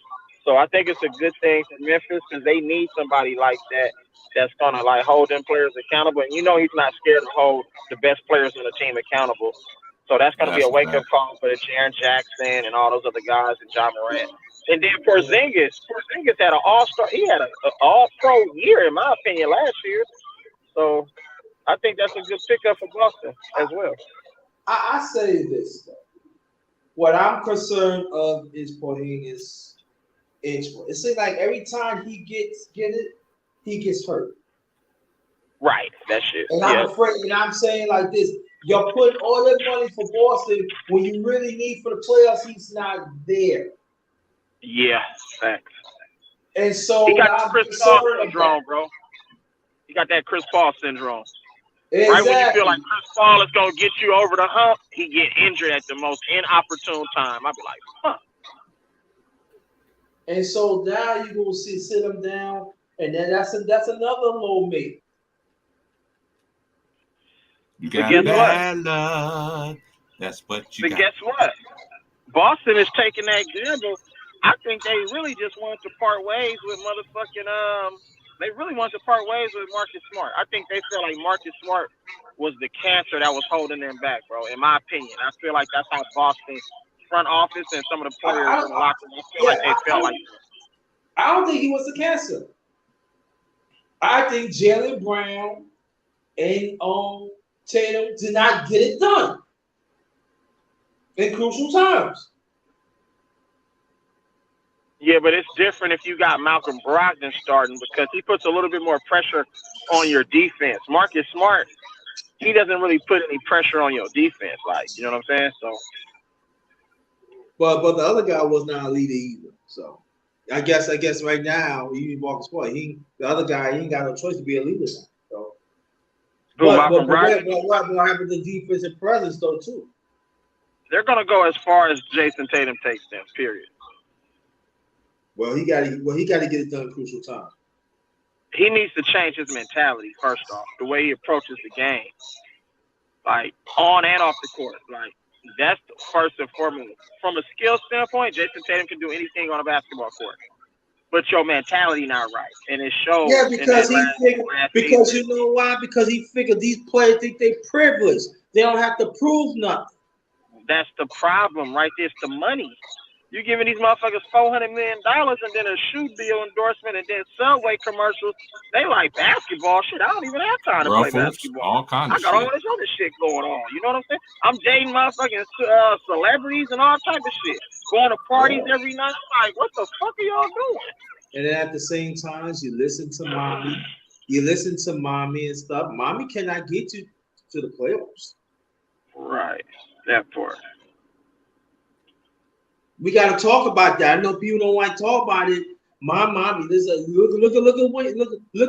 So I think it's a good thing for Memphis because they need somebody like that that's gonna like hold them players accountable. And you know he's not scared to hold the best players on the team accountable. So that's gonna be a wake up call for the Jaren Jackson and all those other guys and John Morant. And then Porzingis had an all-star. He had an all-pro year, in my opinion, last year. So I think that's a good pickup for Boston as well. I say this though. What I'm concerned of is Porzingis' injury. It seems like every time he get it, he gets hurt. Right, that shit. And I'm afraid, and I'm saying like this: you're putting all that money for Boston when you really need for the playoffs. He's not there. Yeah, facts. And so he got Chris Paul syndrome, bro. He got that Chris Paul syndrome. Exactly. Right when you feel like Chris Paul is gonna get you over the hump, he get injured at the most inopportune time. I'd be like, huh. And so now you gonna sit him down, and then that's another low mate. You got bad luck. That's what you got. But guess what? Boston is taking that gamble. I think they really just wanted to part ways with motherfucking They really wanted to part ways with Marcus Smart. I think they felt like Marcus Smart was the cancer that was holding them back, bro. In my opinion, I feel like that's how Boston front office and some of the players in the locker room feel like they felt like. I don't think he was the cancer. I think Jaylen Brown and Tatum did not get it done in crucial times. Yeah, but it's different if you got Malcolm Brogdon starting because he puts a little bit more pressure on your defense. Marcus Smart, he doesn't really put any pressure on your defense, like, you know what I'm saying? So, but the other guy was not a leader either. So, I guess right now, even Marcus Smart, the other guy, he ain't got no choice to be a leader now. So, what happened to defensive presence though too? They're gonna go as far as Jason Tatum takes them. Period. Well, he got to get it done in crucial time. He needs to change his mentality first off, the way he approaches the game, like on and off the court. Like that's the first and foremost. From a skill standpoint, Jason Tatum can do anything on a basketball court, but your mentality not right, and it shows. Yeah, because you know why? Because he figured these players think they privileged. They don't have to prove nothing. That's the problem, right there. It's the money. You giving these motherfuckers $400 million and then a shoe deal endorsement and then Subway commercials. They like basketball shit. I don't even have time to play basketball. All kinds of shit. I got all this other shit going on. You know what I'm saying? I'm dating motherfucking celebrities and all type of shit. Going to parties every night. Like, what the fuck are y'all doing? And then at the same time, you listen to mommy. You listen to mommy and stuff. Mommy cannot get you to the playoffs. Right. That part. We got to talk about that. I know people don't want to talk about it, My mommy, look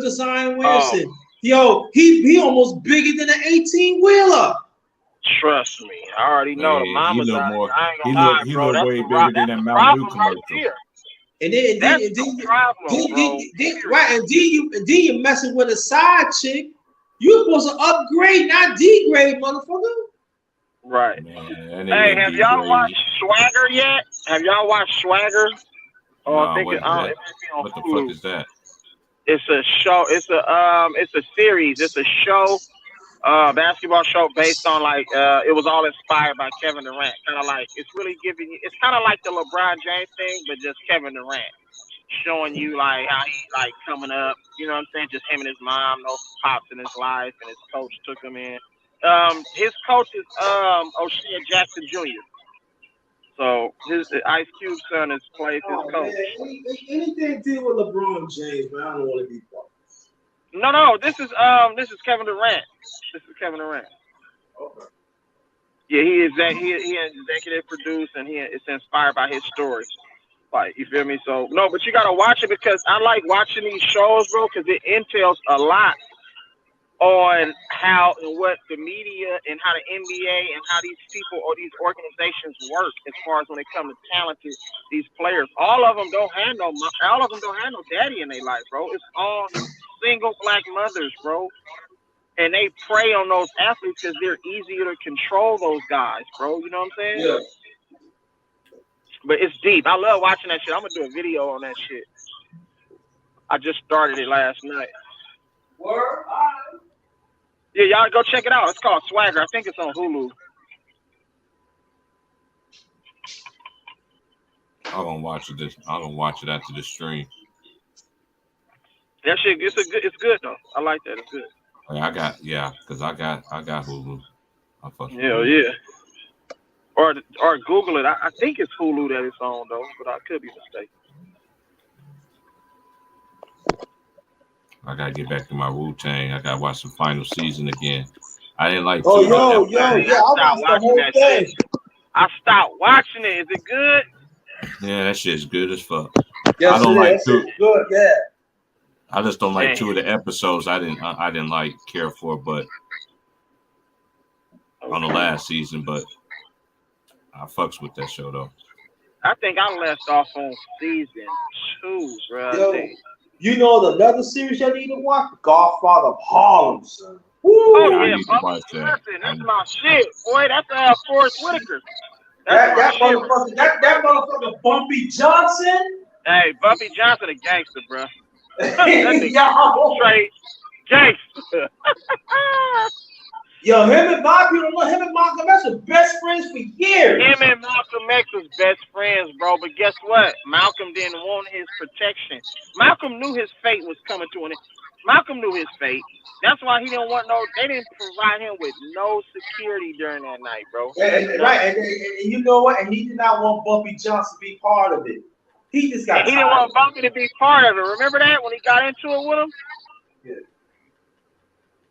at Zion Williamson. Yo, he almost bigger than an 18-wheeler. Trust me, I already know the Man, he mamas look out more. here. I ain't He gonna lie, look. He bro. look That's way the bigger than that's that the Mountain Dew problem right commercial. there. And then That's the problem, bro. then you messing with a side chick. You supposed to upgrade, not degrade, motherfucker. Right. Man, Hey, have y'all watched Swagger yet? Have y'all watched Swagger? Oh, I No, think what it is might that? be on What the Hulu. fuck is that? It's a show. It's a series. It's a show, basketball show based on like it was all inspired by Kevin Durant. Kind of like it's really giving you. It's kind of like the LeBron James thing, but just Kevin Durant showing you like how he like coming up. You know what I'm saying? Just him and his mom, no pops in his life, and his coach took him in. His coach is O'Shea Jackson Jr. So his Ice Cube's son is plays his coach. Man, anything deal with LeBron James, man, I don't want to be part. No, this is Kevin Durant. This is Kevin Durant. Okay. Yeah, he executive produced, and it's inspired by his story. Like, you feel me? So no, but you gotta watch it because I like watching these shows, bro, because it entails a lot on how and what the media and how the NBA and how these people or these organizations work as far as when it comes to talented these players. All of them don't have no daddy in their life, bro. It's all single black mothers, bro. And they prey on those athletes because they're easier to control those guys, bro. You know what I'm saying? Yeah. But it's deep. I love watching that shit. I'm gonna do a video on that shit. I just started it last night. Word. Yeah, y'all go check it out. It's called Swagger. I think it's on Hulu. I'm gonna watch it. I'm gonna watch it after the stream. That shit, it's good though. I like that. It's good. I got Hulu. I fuck with Yeah, Hulu. yeah. Or Google it. I think it's Hulu that it's on though, but I could be mistaken. I gotta get back to my Wu-Tang. I gotta watch the final season again. I didn't like. Oh, two yo, episodes. I watched the whole thing. I stopped watching it. Is it good? Yeah, that shit's good as fuck. Yes, I don't like two. Good, yeah. I just don't like Dang. two of the episodes. I didn't like care for, but on the last season. But I fucks with that show though. I think I left off on season 2, bro. Yo, you know another series you need to watch? Godfather of Harlem, son. Woo! Oh I yeah, need to watch that. That's my shit, boy. That's Forrest Whitaker. That motherfucker Bumpy Johnson. Hey, Bumpy Johnson, a gangster, bro. Yo, Straight gangster. Yo, him and Bobby, him and Malcolm X are best friends for years. Him and Malcolm X was best friends, bro. But guess what? Malcolm didn't want his protection. Malcolm knew his fate was coming to an end. Malcolm knew his fate. That's why he didn't want they didn't provide him with no security during that night, bro. Right, and you know what? And he did not want Bumpy Johnson to be part of it. He just got. He didn't want Bumpy to be part of it. Remember that when he got into it with him? Yeah.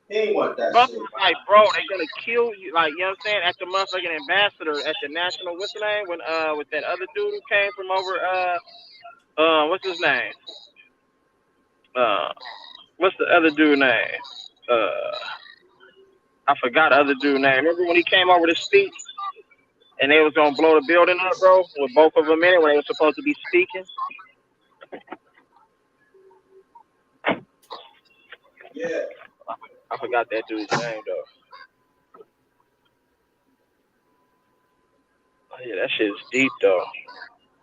He ain't want that. Bumpy shit. was like, bro, they're gonna kill you. Like, you know what I'm saying? At the motherfucking ambassador at the national, what's the name? When with that other dude who came from over what's his name? What's the other dude name? I forgot the other dude name. Remember when he came over to speak and they was gonna blow the building up, bro, with both of them in it when they were supposed to be speaking? Yeah. I forgot that dude's name though. Oh, yeah, that shit is deep though.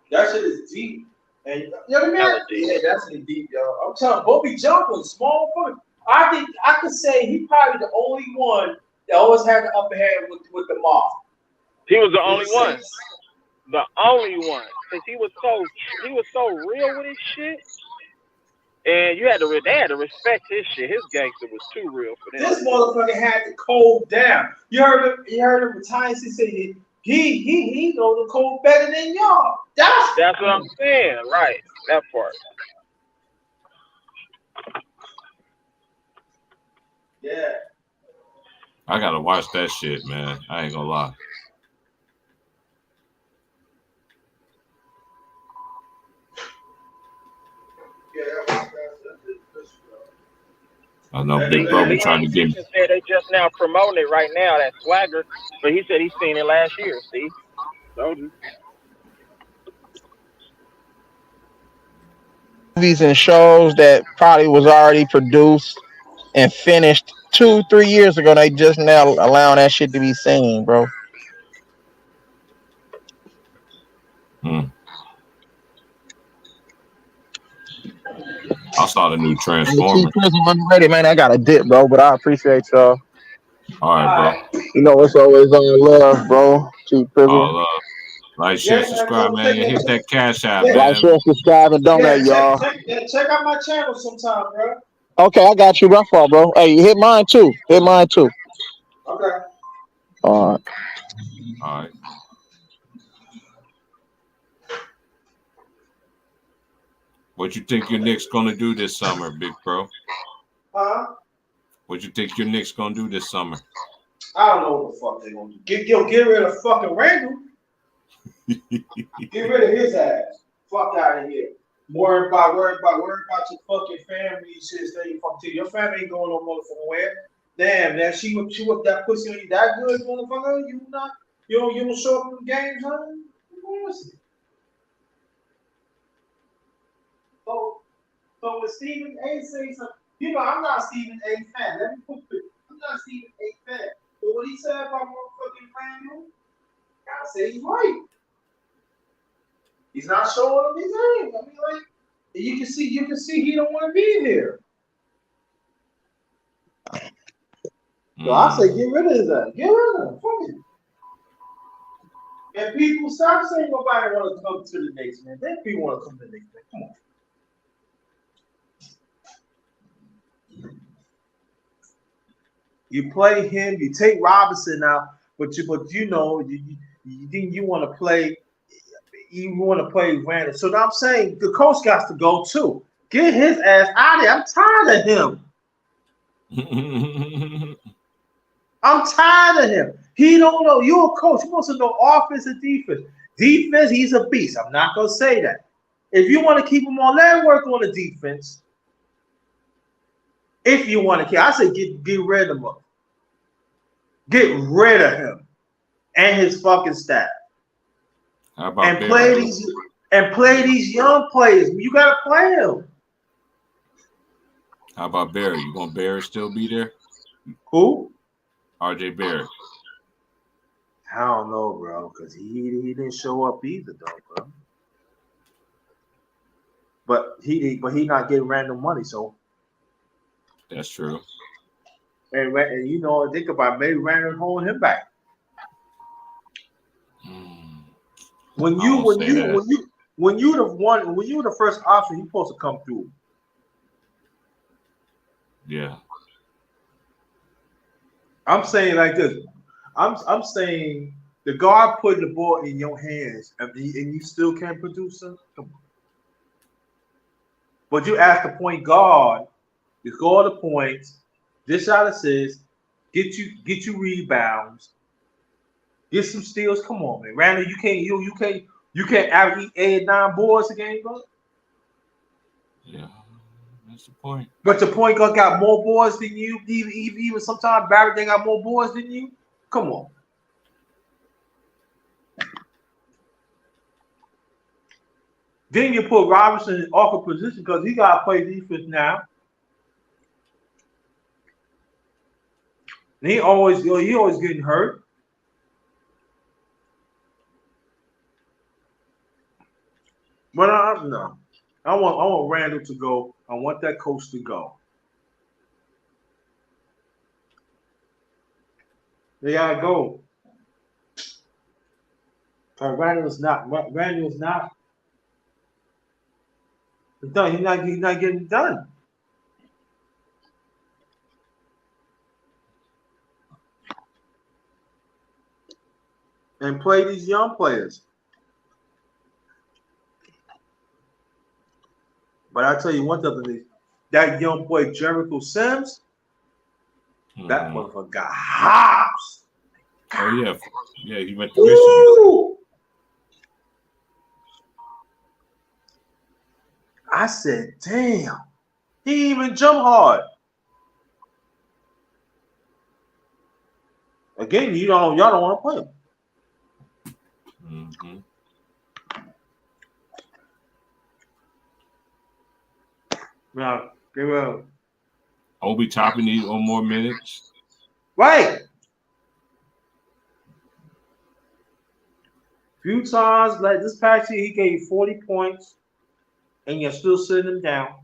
That shit is deep. And you know what I mean? Yeah, that's deep, yo. I'm telling you, Bumpy Johnson was a small foot. I think I could say he probably the only one that always had the upper hand with the mob. He was the only one. The only one. Because he was so real with his shit. And they had to respect his shit. His gangster was too real for them. This motherfucker had the code down. You heard him retire. He said he knows the code better than y'all. That's what I'm saying. Right. That part. Yeah. I gotta watch that shit, man. I ain't gonna lie. I know Big Bro be trying to get me. Said they just now promoting it right now, that swagger. But he said he seen it last year. See, told you. Movies and shows that probably was already produced and finished 2, 3 years ago. They just now allowing that shit to be seen, bro. I saw the new Hey, Chief Transformer. Prism underrated, man. I got a dip, bro, but I appreciate y'all. All right, bro. You know it's always on love, bro. Chief Prism. All like, share, Yeah, man, subscribe, so man, check and hit it. that cash out, Yeah. Like, man. share, subscribe, and donate, Yeah, y'all. check out my channel sometime, bro. Okay, I got you. My fault, bro. Hey, hit mine too. Hit mine too. Okay. All right. All right. What you think your Knicks gonna do this summer, Big Bro? Huh? What you think your Knicks gonna do this summer? I don't know what the fuck they gonna do. Get rid of fucking Randall. Get rid of his ass. Fuck out of here. Worry about your fucking family. Shit, stay fucking to your family ain't going no motherfucking where. Damn, that she whipped that pussy on you that good, motherfucker. You don't show up in the games, huh? So when Stephen A says something, I'm not a Stephen A fan. Let me put it. I'm not a Stephen A fan. But what he said about motherfucking Randall, I say he's right. He's not showing up his age. I mean, like, you can see he don't want to be here. So I say get rid of his ass. Get rid of him. Fuck him. And people stop saying nobody want to come to the Knicks, man. Then people want to come to the Knicks, man. Come on. You play him, you take Robinson out, but you think you want to play. You want to play Randall. So now I'm saying the coach got to go too. Get his ass out of here. I'm tired of him. I'm tired of him. He don't know. You're a coach. He wants to know offense and defense. Defense, he's a beast. I'm not going to say that. If you want to keep him on, let him work on the defense. If you want to keep, I say get rid of him. Get rid of him and his fucking staff. How about and play these young players. You gotta play them. How about Barry? You want Barry still be there? Who? RJ Barry. I don't know, bro, because he didn't show up either, though, bro. But he not getting random money, so that's true. And think about maybe Randall holding him back. When you the first option, you're supposed to come through. Yeah. I'm saying like this. I'm saying the guard putting the ball in your hands and you still can't produce them. Come on. But you ask the point guard, you score the points, dish out assists, get you rebounds, get some steals. Come on, man. Randall, you can't average 8 or 9 boards a game, bro. Yeah, that's the point. But the point guard got more boards than you. Even sometimes Barrett they got more boards than you. Come on. Then you put Robinson in awkward position because he got to play defense now. And he always getting hurt. But no. I want Randall to go. I want that coach to go. They gotta go. Randall's not. He's not getting done. And play these young players. But I tell you one other thing, that young boy Jericho Sims, that motherfucker got hops. Oh yeah, he went to Michigan. I said, damn, he didn't even jump hard. Again, y'all don't want to play him. Mm-hmm. Now, give up. Obi Toppin needs 1 more minutes. Right. Few times, like this past year, he gave you 40 points, and you're still sitting him down.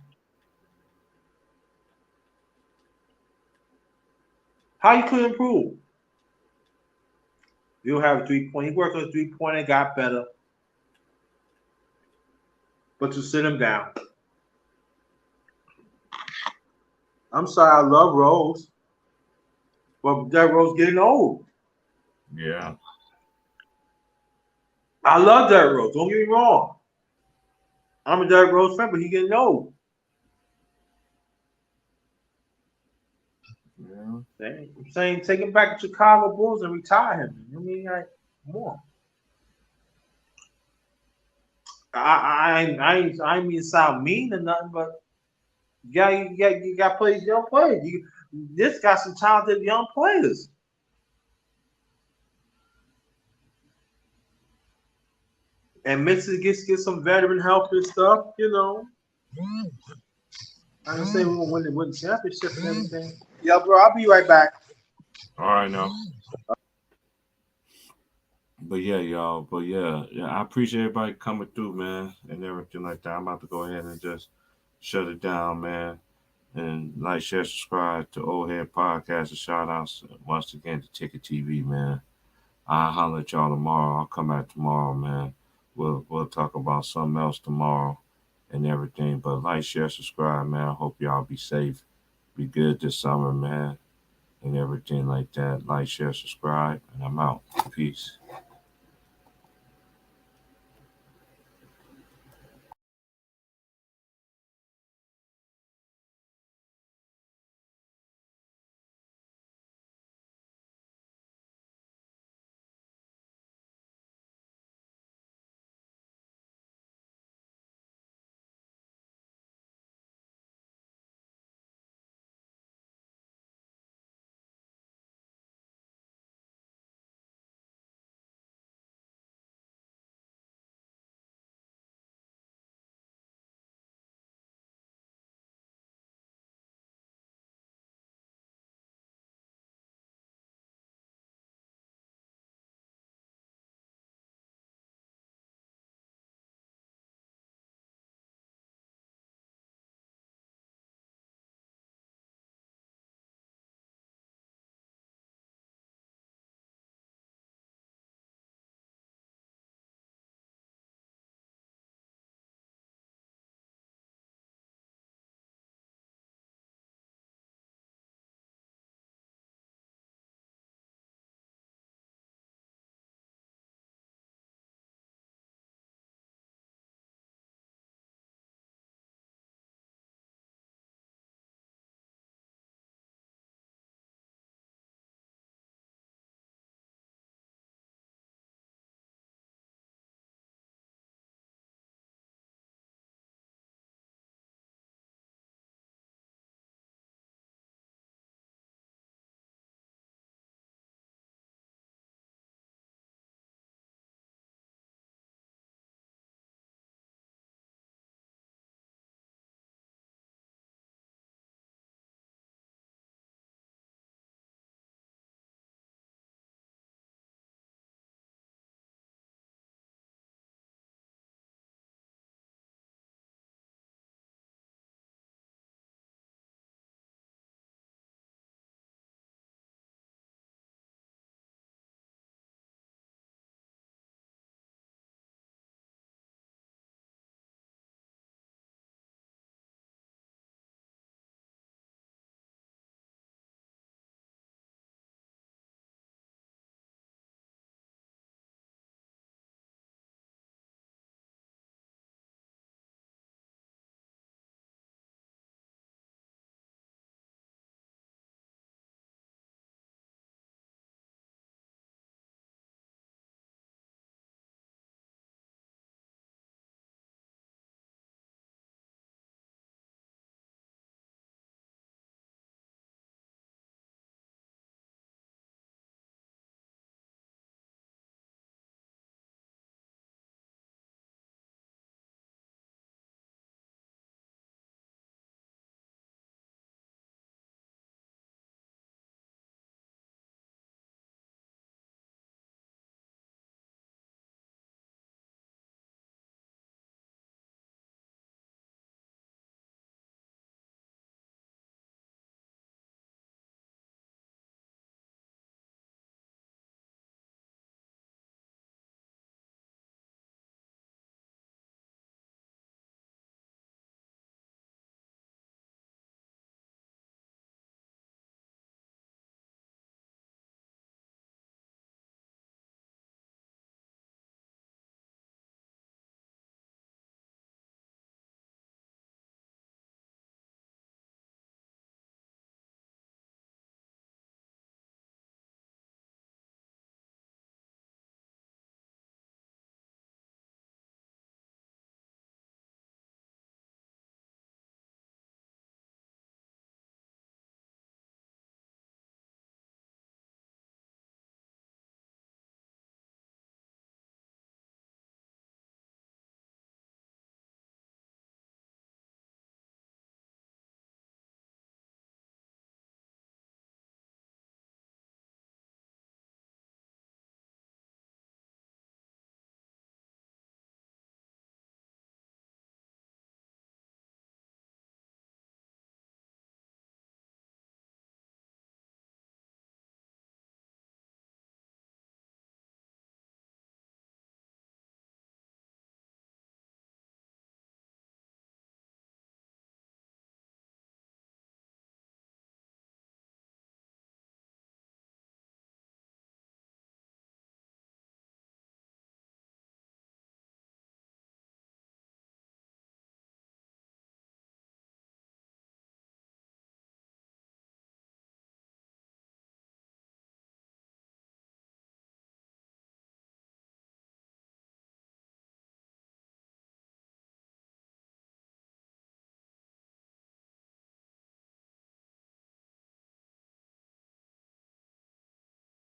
How you could improve? You don't have a 3-point. He worked on a 3-point and got better. But you sit him down. I'm sorry, I love Rose. But Derrick Rose getting old. Yeah. I love Derrick Rose. Don't get me wrong. I'm a Derrick Rose fan, but he getting old. Yeah. I'm saying take him back to Chicago Bulls and retire him. I mean, like, more. I mean to sound mean or nothing, but you got players, young players. This got some talented young players. And Memphis get some veteran help and stuff, you know. I didn't say we won't win the championship and everything. Yeah, bro, I'll be right back. All right, now. But yeah, y'all. But yeah, I appreciate everybody coming through, man, and everything like that. I'm about to go ahead and just shut it down, man. And like, share, subscribe to Old Head Podcast. And shout outs once again to Ticket TV, man. I'll holler at y'all tomorrow. I'll come back tomorrow, man. We'll talk about something else tomorrow and everything. But like, share, subscribe, man. I hope y'all be safe, be good this summer, man, and everything like that. Like, share, subscribe, and I'm out. Peace.